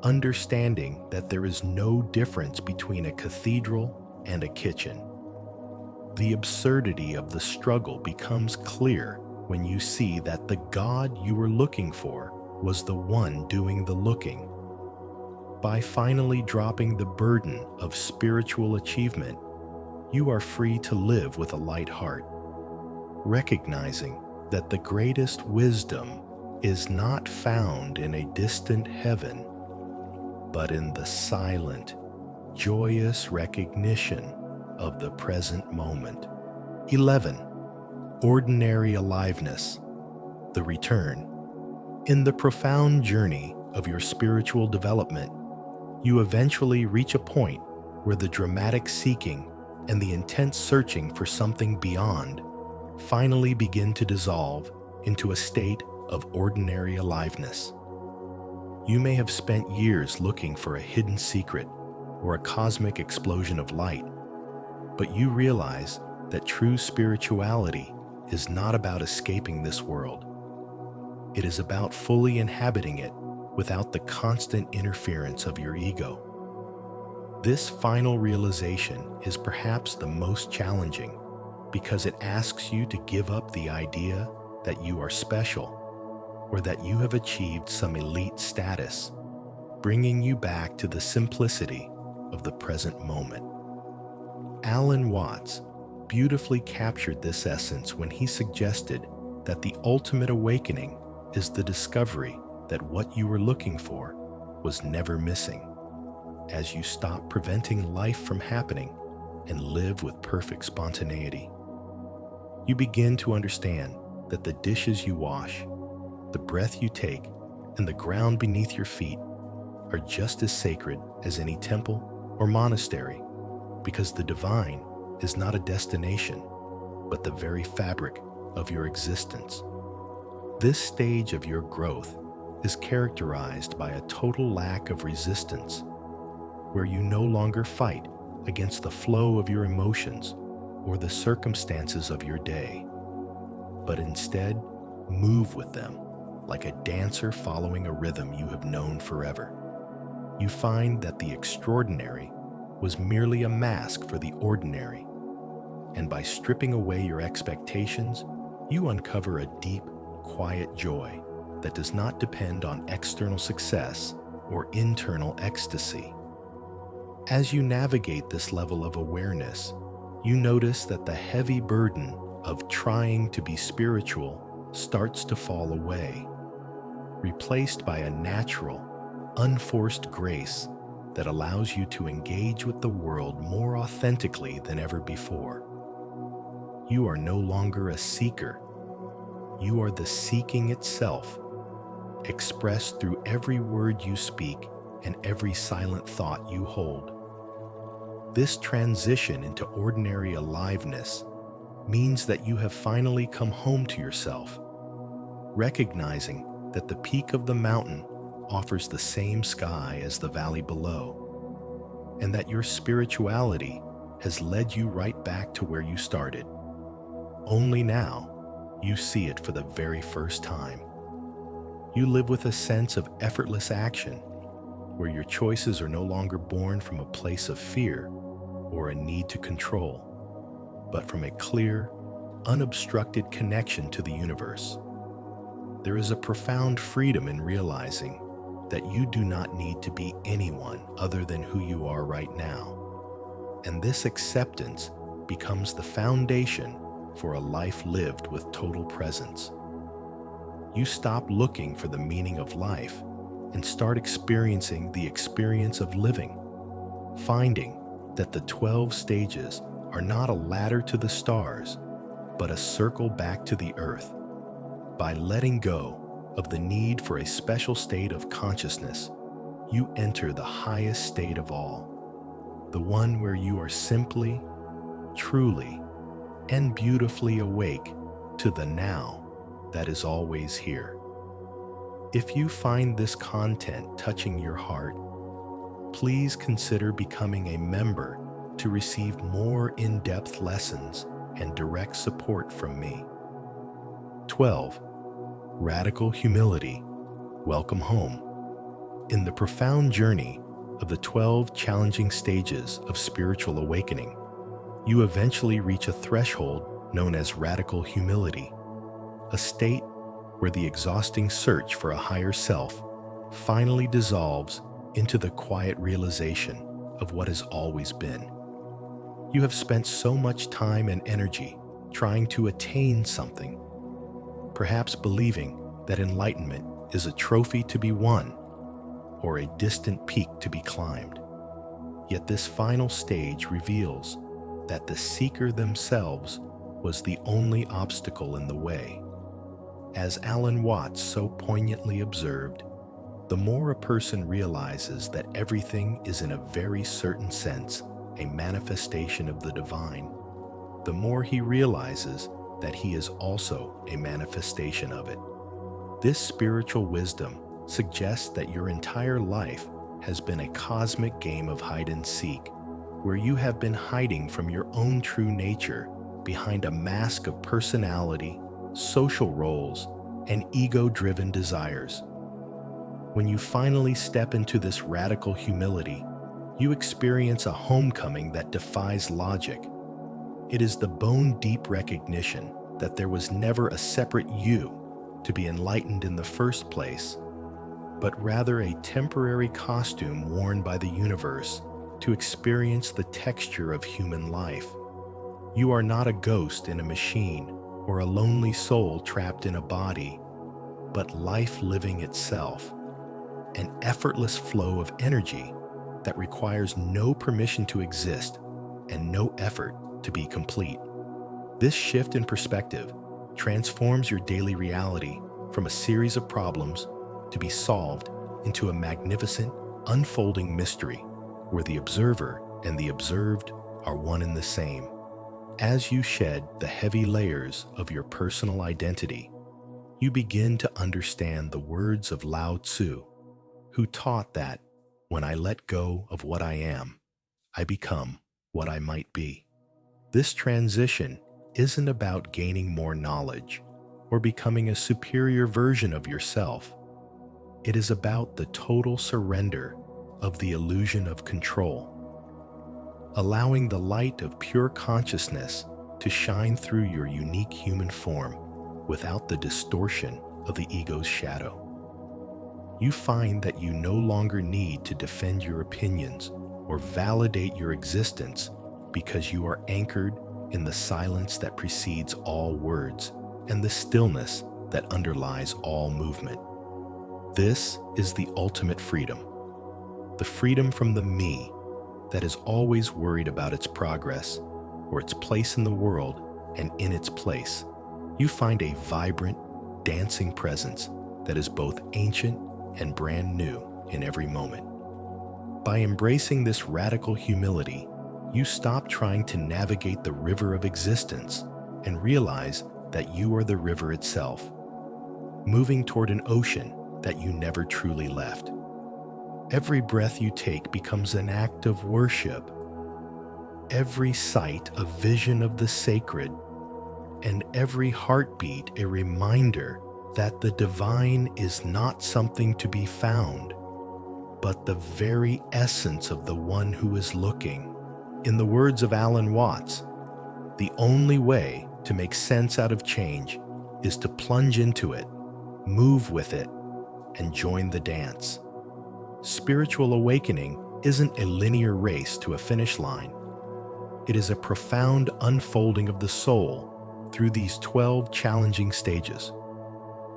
understanding that there is no difference between a cathedral and a kitchen. The absurdity of the struggle becomes clear when you see that the God you were looking for was the one doing the looking. By finally dropping the burden of spiritual achievement, you are free to live with a light heart, recognizing that the greatest wisdom is not found in a distant heaven, but in the silent, joyous recognition of the present moment. 11. Ordinary aliveness, the return. In the profound journey of your spiritual development, you eventually reach a point where the dramatic seeking and the intense searching for something beyond finally begin to dissolve into a state of ordinary aliveness. You may have spent years looking for a hidden secret or a cosmic explosion of light, but you realize that true spirituality is not about escaping this world. It is about fully inhabiting it without the constant interference of your ego. This final realization is perhaps the most challenging because it asks you to give up the idea that you are special or that you have achieved some elite status, bringing you back to the simplicity of the present moment. Alan Watts beautifully captured this essence when he suggested that the ultimate awakening is the discovery that what you were looking for was never missing. As you stop preventing life from happening and live with perfect spontaneity, you begin to understand that the dishes you wash, the breath you take, and the ground beneath your feet are just as sacred as any temple or monastery, because the divine is not a destination, but the very fabric of your existence. This stage of your growth is characterized by a total lack of resistance, where you no longer fight against the flow of your emotions or the circumstances of your day, but instead move with them like a dancer following a rhythm you have known forever. You find that the extraordinary was merely a mask for the ordinary, and by stripping away your expectations, you uncover a deep, quiet joy that does not depend on external success or internal ecstasy. As you navigate this level of awareness, you notice that the heavy burden of trying to be spiritual starts to fall away, replaced by a natural, unforced grace that allows you to engage with the world more authentically than ever before. You are no longer a seeker. You are the seeking itself, expressed through every word you speak and every silent thought you hold. This transition into ordinary aliveness means that you have finally come home to yourself, recognizing that the peak of the mountain offers the same sky as the valley below, and that your spirituality has led you right back to where you started. Only now, you see it for the very first time. You live with a sense of effortless action, where your choices are no longer born from a place of fear or a need to control, but from a clear, unobstructed connection to the universe. There is a profound freedom in realizing that you do not need to be anyone other than who you are right now. And this acceptance becomes the foundation for a life lived with total presence. You stop looking for the meaning of life and start experiencing the experience of living, finding that the 12 stages are not a ladder to the stars, but a circle back to the earth. By letting go of the need for a special state of consciousness, you enter the highest state of all, the one where you are simply, truly, and beautifully awake to the now that is always here. If you find this content touching your heart, please consider becoming a member to receive more in-depth lessons and direct support from me. 12. Radical humility. Welcome home. In the profound journey of the 12 challenging stages of spiritual awakening, you eventually reach a threshold known as radical humility, a state where the exhausting search for a higher self finally dissolves into the quiet realization of what has always been. You have spent so much time and energy trying to attain something, perhaps believing that enlightenment is a trophy to be won or a distant peak to be climbed. Yet this final stage reveals that the seeker themselves was the only obstacle in the way. As Alan Watts so poignantly observed, the more a person realizes that everything is in a very certain sense a manifestation of the divine, the more he realizes that he is also a manifestation of it. This spiritual wisdom suggests that your entire life has been a cosmic game of hide and seek, where you have been hiding from your own true nature behind a mask of personality, social roles, and ego-driven desires. When you finally step into this radical humility, you experience a homecoming that defies logic. It is the bone-deep recognition that there was never a separate you to be enlightened in the first place, but rather a temporary costume worn by the universe to experience the texture of human life. You are not a ghost in a machine or a lonely soul trapped in a body, but life living itself, an effortless flow of energy that requires no permission to exist and no effort to be complete. This shift in perspective transforms your daily reality from a series of problems to be solved into a magnificent, unfolding mystery where the observer and the observed are one and the same. As you shed the heavy layers of your personal identity, you begin to understand the words of Lao Tzu, who taught that when I let go of what I am, I become what I might be. This transition isn't about gaining more knowledge or becoming a superior version of yourself. It is about the total surrender of the illusion of control, allowing the light of pure consciousness to shine through your unique human form without the distortion of the ego's shadow. You find that you no longer need to defend your opinions or validate your existence because you are anchored in the silence that precedes all words and the stillness that underlies all movement. This is the ultimate freedom, the freedom from the me that is always worried about its progress or its place in the world, and in its place, you find a vibrant, dancing presence that is both ancient and brand new in every moment. By embracing this radical humility, you stop trying to navigate the river of existence and realize that you are the river itself, moving toward an ocean that you never truly left. Every breath you take becomes an act of worship, every sight a vision of the sacred, and every heartbeat a reminder that the divine is not something to be found, but the very essence of the one who is looking. In the words of Alan Watts, the only way to make sense out of change is to plunge into it, move with it, and join the dance. Spiritual awakening isn't a linear race to a finish line. It is a profound unfolding of the soul through these 12 challenging stages.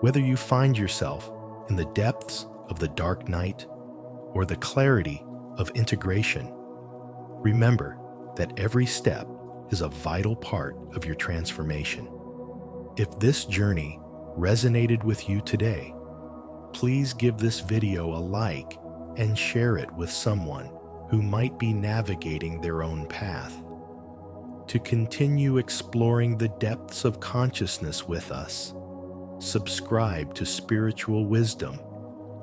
Whether you find yourself in the depths of the dark night or the clarity of integration, remember that every step is a vital part of your transformation. If this journey resonated with you today, please give this video a like and share it with someone who might be navigating their own path. To continue exploring the depths of consciousness with us, subscribe to Spiritual Wisdom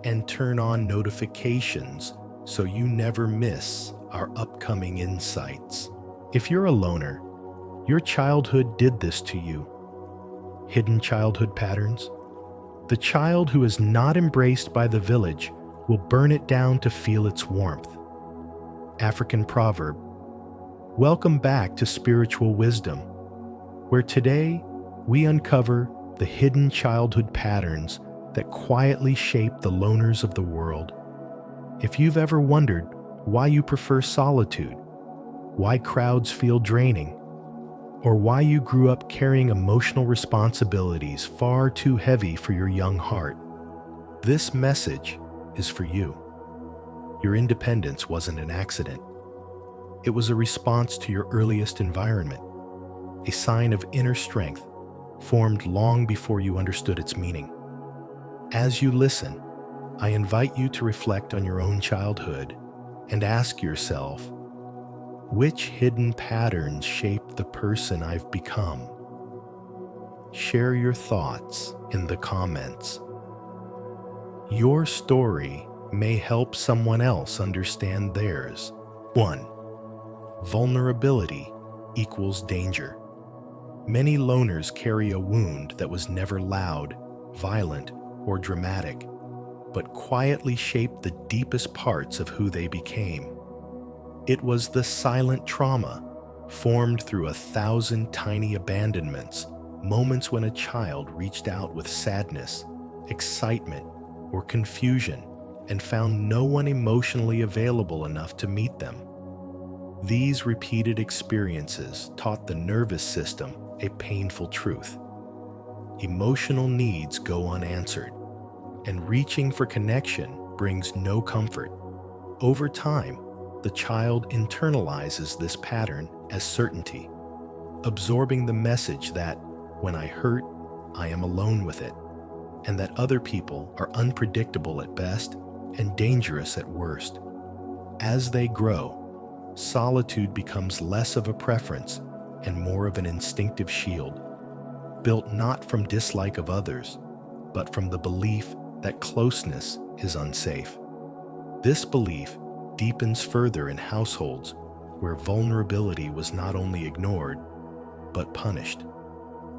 and turn on notifications so you never miss our upcoming insights. If you're a loner, your childhood did this to you. Hidden childhood patterns. The child who is not embraced by the village will burn it down to feel its warmth. African proverb. Welcome back to Spiritual Wisdom, where today we uncover the hidden childhood patterns that quietly shape the loners of the world. If you've ever wondered why you prefer solitude, why crowds feel draining, or why you grew up carrying emotional responsibilities far too heavy for your young heart, this message is for you. Your independence wasn't an accident. It was a response to your earliest environment, a sign of inner strength formed long before you understood its meaning. As you listen, I invite you to reflect on your own childhood and ask yourself, which hidden patterns shape the person I've become? Share your thoughts in the comments. Your story may help someone else understand theirs. 1. Vulnerability equals danger. Many loners carry a wound that was never loud, violent, or dramatic, but quietly shaped the deepest parts of who they became. It was the silent trauma, formed through 1,000 tiny abandonments, moments when a child reached out with sadness, excitement, or confusion and found no one emotionally available enough to meet them. These repeated experiences taught the nervous system a painful truth. Emotional needs go unanswered, and reaching for connection brings no comfort. Over time, the child internalizes this pattern as certainty, absorbing the message that when I hurt, I am alone with it, and that other people are unpredictable at best and dangerous at worst. As they grow, solitude becomes less of a preference and more of an instinctive shield, built not from dislike of others, but from the belief that closeness is unsafe. This belief deepens further in households where vulnerability was not only ignored, but punished.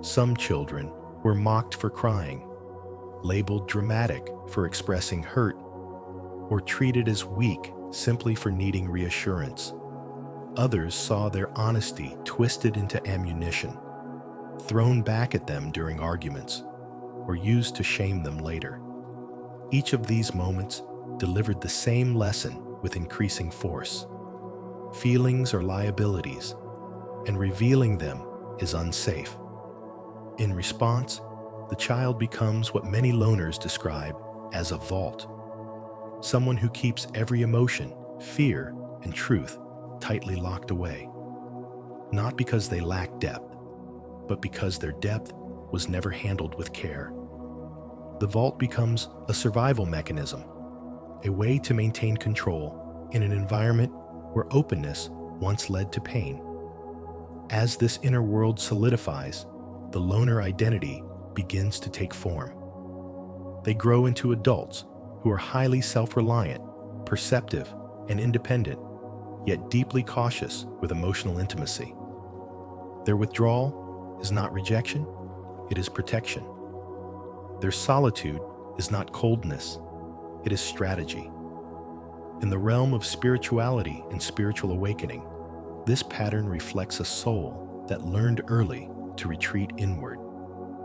Some children were mocked for crying, labeled dramatic for expressing hurt, or treated as weak simply for needing reassurance. Others saw their honesty twisted into ammunition, thrown back at them during arguments, or used to shame them later. Each of these moments delivered the same lesson with increasing force. Feelings are liabilities, and revealing them is unsafe. In response, the child becomes what many loners describe as a vault, someone who keeps every emotion, fear, and truth tightly locked away, not because they lack depth, but because their depth was never handled with care. The vault becomes a survival mechanism, a way to maintain control in an environment where openness once led to pain. As this inner world solidifies, the loner identity begins to take form. They grow into adults who are highly self-reliant, perceptive, and independent, yet deeply cautious with emotional intimacy. Their withdrawal is not rejection, it is protection. Their solitude is not coldness, it is strategy. In the realm of spirituality and spiritual awakening, this pattern reflects a soul that learned early to retreat inward,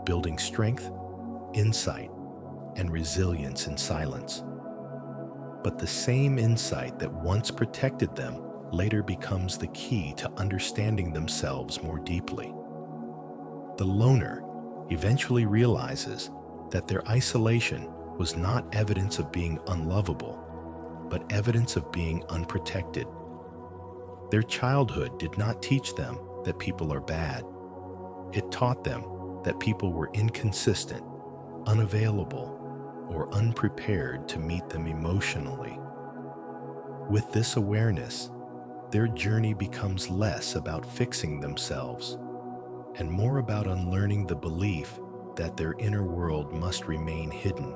building strength, insight, and resilience in silence. But the same insight that once protected them later becomes the key to understanding themselves more deeply. The loner eventually realizes that their isolation was not evidence of being unlovable, but evidence of being unprotected. Their childhood did not teach them that people are bad. It taught them that people were inconsistent, unavailable, or unprepared to meet them emotionally. With this awareness, their journey becomes less about fixing themselves and more about unlearning the belief that their inner world must remain hidden.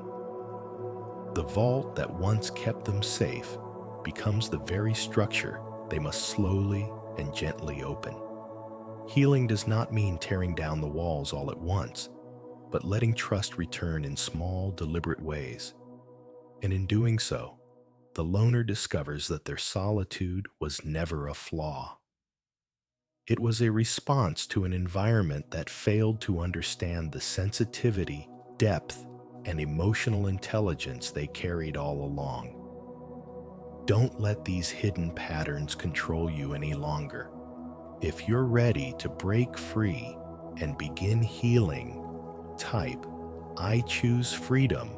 The vault that once kept them safe becomes the very structure they must slowly and gently open. Healing does not mean tearing down the walls all at once, but letting trust return in small, deliberate ways. And in doing so, the loner discovers that their solitude was never a flaw. It was a response to an environment that failed to understand the sensitivity, depth, and emotional intelligence they carried all along. Don't let these hidden patterns control you any longer. If you're ready to break free and begin healing, type "I choose freedom"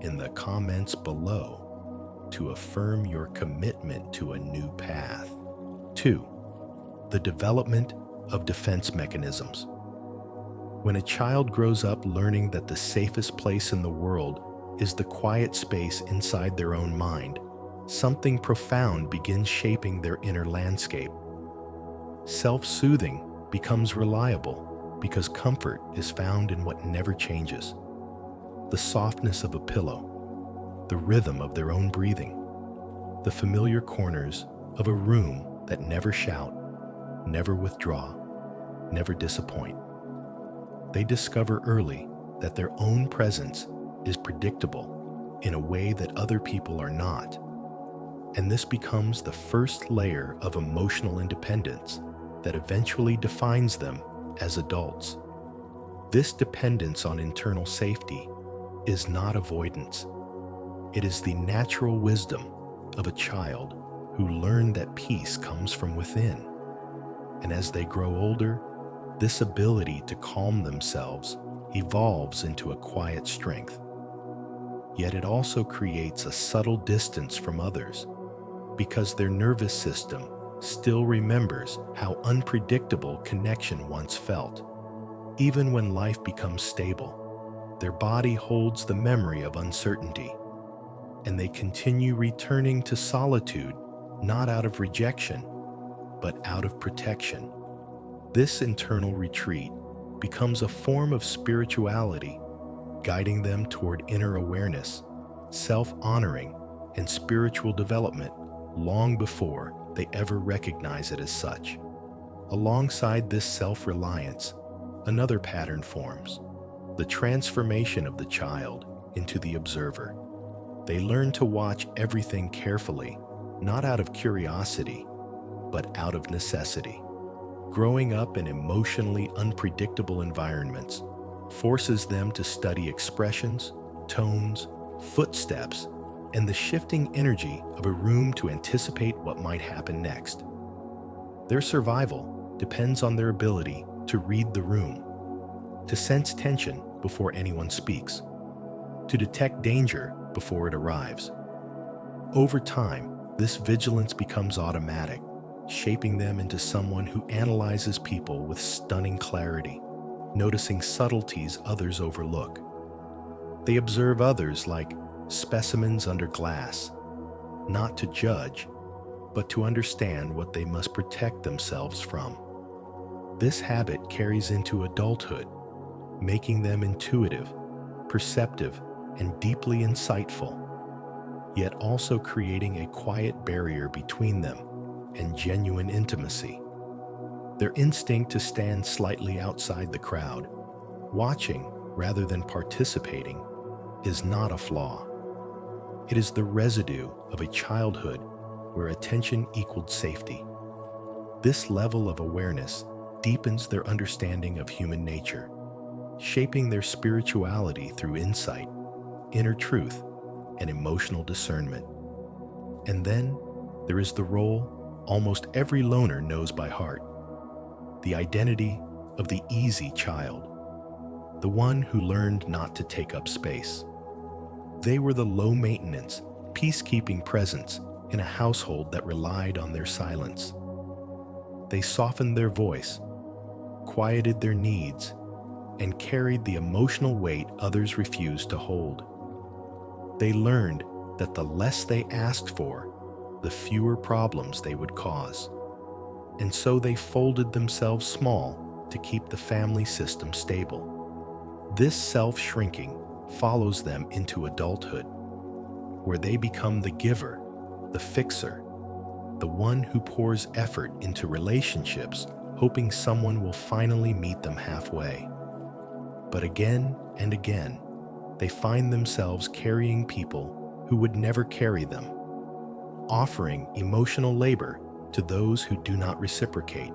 in the comments below to affirm your commitment to a new path. 2. The development of defense mechanisms. When a child grows up learning that the safest place in the world is the quiet space inside their own mind, something profound begins shaping their inner landscape. Self-soothing becomes reliable because comfort is found in what never changes. The softness of a pillow, the rhythm of their own breathing, the familiar corners of a room that never shout, never withdraw, never disappoint. They discover early that their own presence is predictable in a way that other people are not. And this becomes the first layer of emotional independence that eventually defines them as adults. This dependence on internal safety is not avoidance. It is the natural wisdom of a child who learned that peace comes from within. And as they grow older, this ability to calm themselves evolves into a quiet strength. Yet it also creates a subtle distance from others because their nervous system still remembers how unpredictable connection once felt. Even when life becomes stable, their body holds the memory of uncertainty, and they continue returning to solitude not out of rejection, but out of protection. This internal retreat becomes a form of spirituality, guiding them toward inner awareness, self-honoring, and spiritual development long before they ever recognize it as such. Alongside this self-reliance, another pattern forms: the transformation of the child into the observer. They learn to watch everything carefully, not out of curiosity, but out of necessity. Growing up in emotionally unpredictable environments forces them to study expressions, tones, footsteps, and the shifting energy of a room to anticipate what might happen next. Their survival depends on their ability to read the room, to sense tension before anyone speaks, to detect danger before it arrives. Over time, this vigilance becomes automatic, shaping them into someone who analyzes people with stunning clarity, noticing subtleties others overlook. They observe others like specimens under glass, not to judge, but to understand what they must protect themselves from. This habit carries into adulthood, making them intuitive, perceptive, and deeply insightful, yet also creating a quiet barrier between them and genuine intimacy. Their instinct to stand slightly outside the crowd, watching rather than participating, is not a flaw. It is the residue of a childhood where attention equaled safety. This level of awareness deepens their understanding of human nature, shaping their spirituality through insight, inner truth, and emotional discernment. And then there is the role almost every loner knows by heart, the identity of the easy child, the one who learned not to take up space. They were the low-maintenance, peacekeeping presence in a household that relied on their silence. They softened their voice, quieted their needs, and carried the emotional weight others refused to hold. They learned that the less they asked for, the fewer problems they would cause. And so they folded themselves small to keep the family system stable. This self-shrinking follows them into adulthood, where they become the giver, the fixer, the one who pours effort into relationships, hoping someone will finally meet them halfway. But again and again, they find themselves carrying people who would never carry them, offering emotional labor to those who do not reciprocate.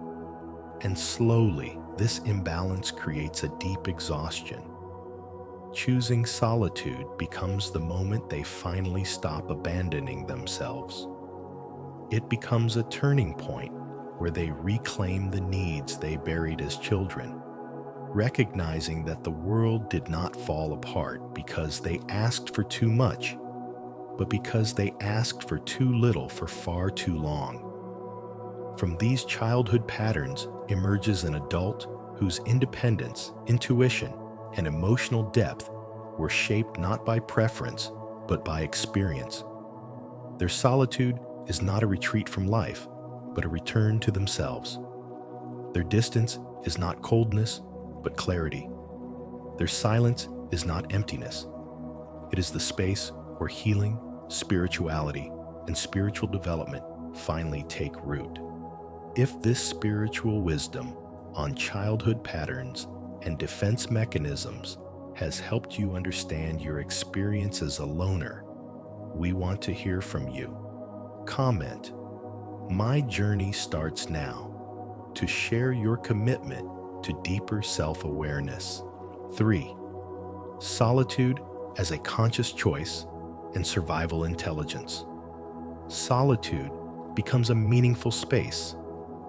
And slowly, this imbalance creates a deep exhaustion. Choosing solitude becomes the moment they finally stop abandoning themselves. It becomes a turning point where they reclaim the needs they buried as children, recognizing that the world did not fall apart because they asked for too much, but because they asked for too little for far too long. From these childhood patterns emerges an adult whose independence, intuition, and emotional depth were shaped not by preference, but by experience. Their solitude is not a retreat from life, but a return to themselves. Their distance is not coldness, but clarity. Their silence is not emptiness. It is the space where healing, spirituality, and spiritual development finally take root. If this spiritual wisdom on childhood patterns and defense mechanisms has helped you understand your experience as a loner, we want to hear from you. Comment, "My journey starts now," to share your commitment to deeper self-awareness. 3. Solitude as a conscious choice and survival intelligence. Solitude becomes a meaningful space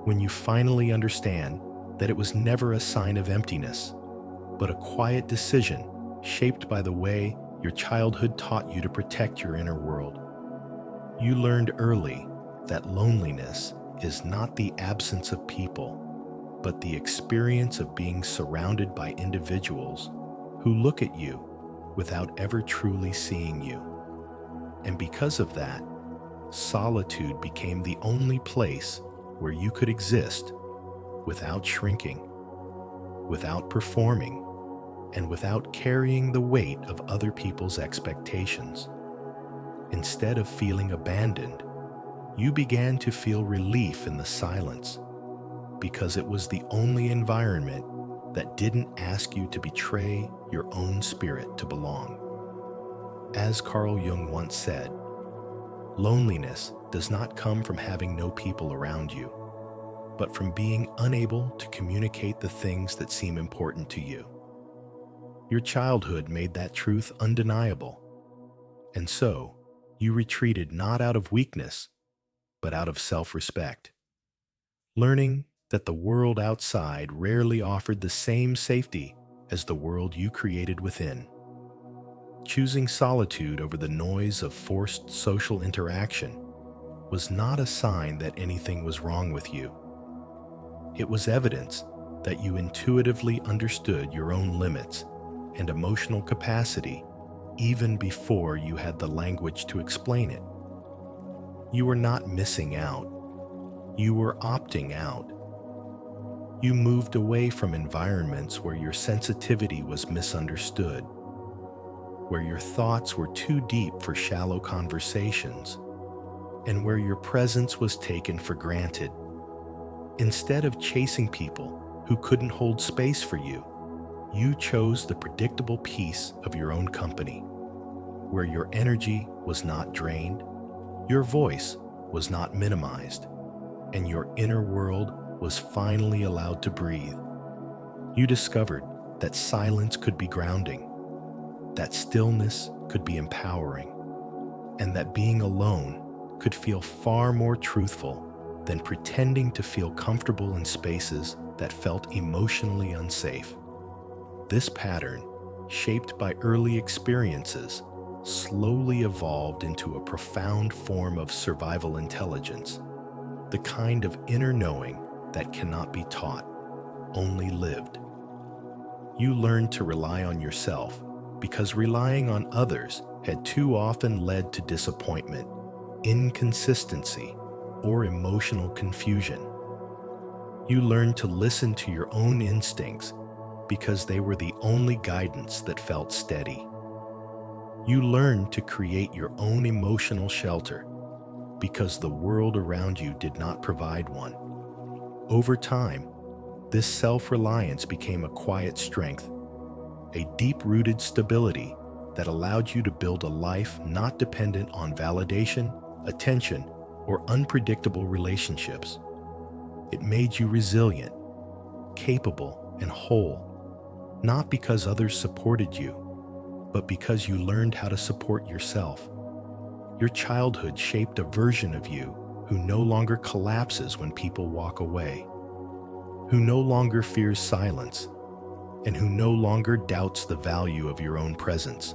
when you finally understand that it was never a sign of emptiness, but a quiet decision shaped by the way your childhood taught you to protect your inner world. You learned early that loneliness is not the absence of people, but the experience of being surrounded by individuals who look at you without ever truly seeing you. And because of that, solitude became the only place where you could exist without shrinking, without performing, and without carrying the weight of other people's expectations. Instead of feeling abandoned, you began to feel relief in the silence, because it was the only environment that didn't ask you to betray your own spirit to belong. As Carl Jung once said, loneliness does not come from having no people around you, but from being unable to communicate the things that seem important to you. Your childhood made that truth undeniable, and so you retreated not out of weakness, but out of self-respect, learning that the world outside rarely offered the same safety as the world you created within. Choosing solitude over the noise of forced social interaction was not a sign that anything was wrong with you. It was evidence that you intuitively understood your own limits and emotional capacity even before you had the language to explain it. You were not missing out. You were opting out. You moved away from environments where your sensitivity was misunderstood, where your thoughts were too deep for shallow conversations, and where your presence was taken for granted. Instead of chasing people who couldn't hold space for you, you chose the predictable peace of your own company, where your energy was not drained, your voice was not minimized, and your inner world was finally allowed to breathe. You discovered that silence could be grounding, that stillness could be empowering, and that being alone could feel far more truthful than pretending to feel comfortable in spaces that felt emotionally unsafe. This pattern, shaped by early experiences, slowly evolved into a profound form of survival intelligence, the kind of inner knowing that cannot be taught, only lived. You learned to rely on yourself because relying on others had too often led to disappointment, inconsistency, or emotional confusion. You learned to listen to your own instincts because they were the only guidance that felt steady. You learned to create your own emotional shelter because the world around you did not provide one. Over time, this self-reliance became a quiet strength, a deep-rooted stability that allowed you to build a life not dependent on validation, attention, or unpredictable relationships. It made you resilient, capable, and whole, not because others supported you, but because you learned how to support yourself. Your childhood shaped a version of you who no longer collapses when people walk away, who no longer fears silence, and who no longer doubts the value of your own presence.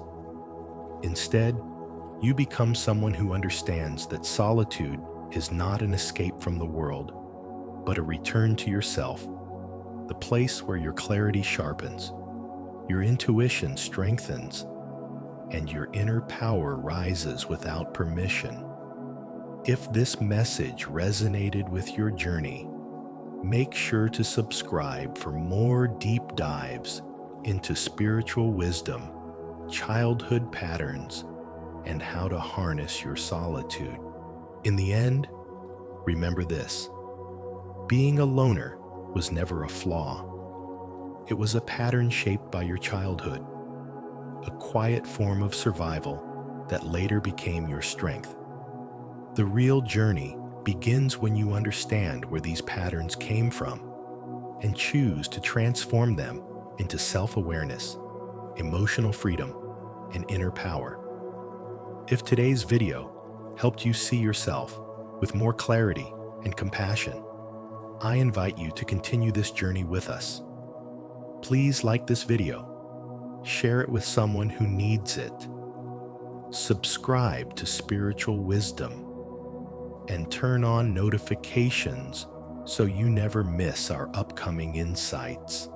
Instead, you become someone who understands that solitude is not an escape from the world, but a return to yourself, the place where your clarity sharpens, your intuition strengthens, and your inner power rises without permission. If this message resonated with your journey, make sure to subscribe for more deep dives into spiritual wisdom, childhood patterns, and how to harness your solitude. In the end, remember this: being a loner was never a flaw. It was a pattern shaped by your childhood, a quiet form of survival that later became your strength. The real journey begins when you understand where these patterns came from and choose to transform them into self-awareness, emotional freedom, and inner power. If today's video helped you see yourself with more clarity and compassion, I invite you to continue this journey with us. Please like this video, share it with someone who needs it, subscribe to Spiritual Wisdom, and turn on notifications so you never miss our upcoming insights.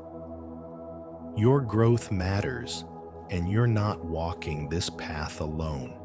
Your growth matters, and you're not walking this path alone.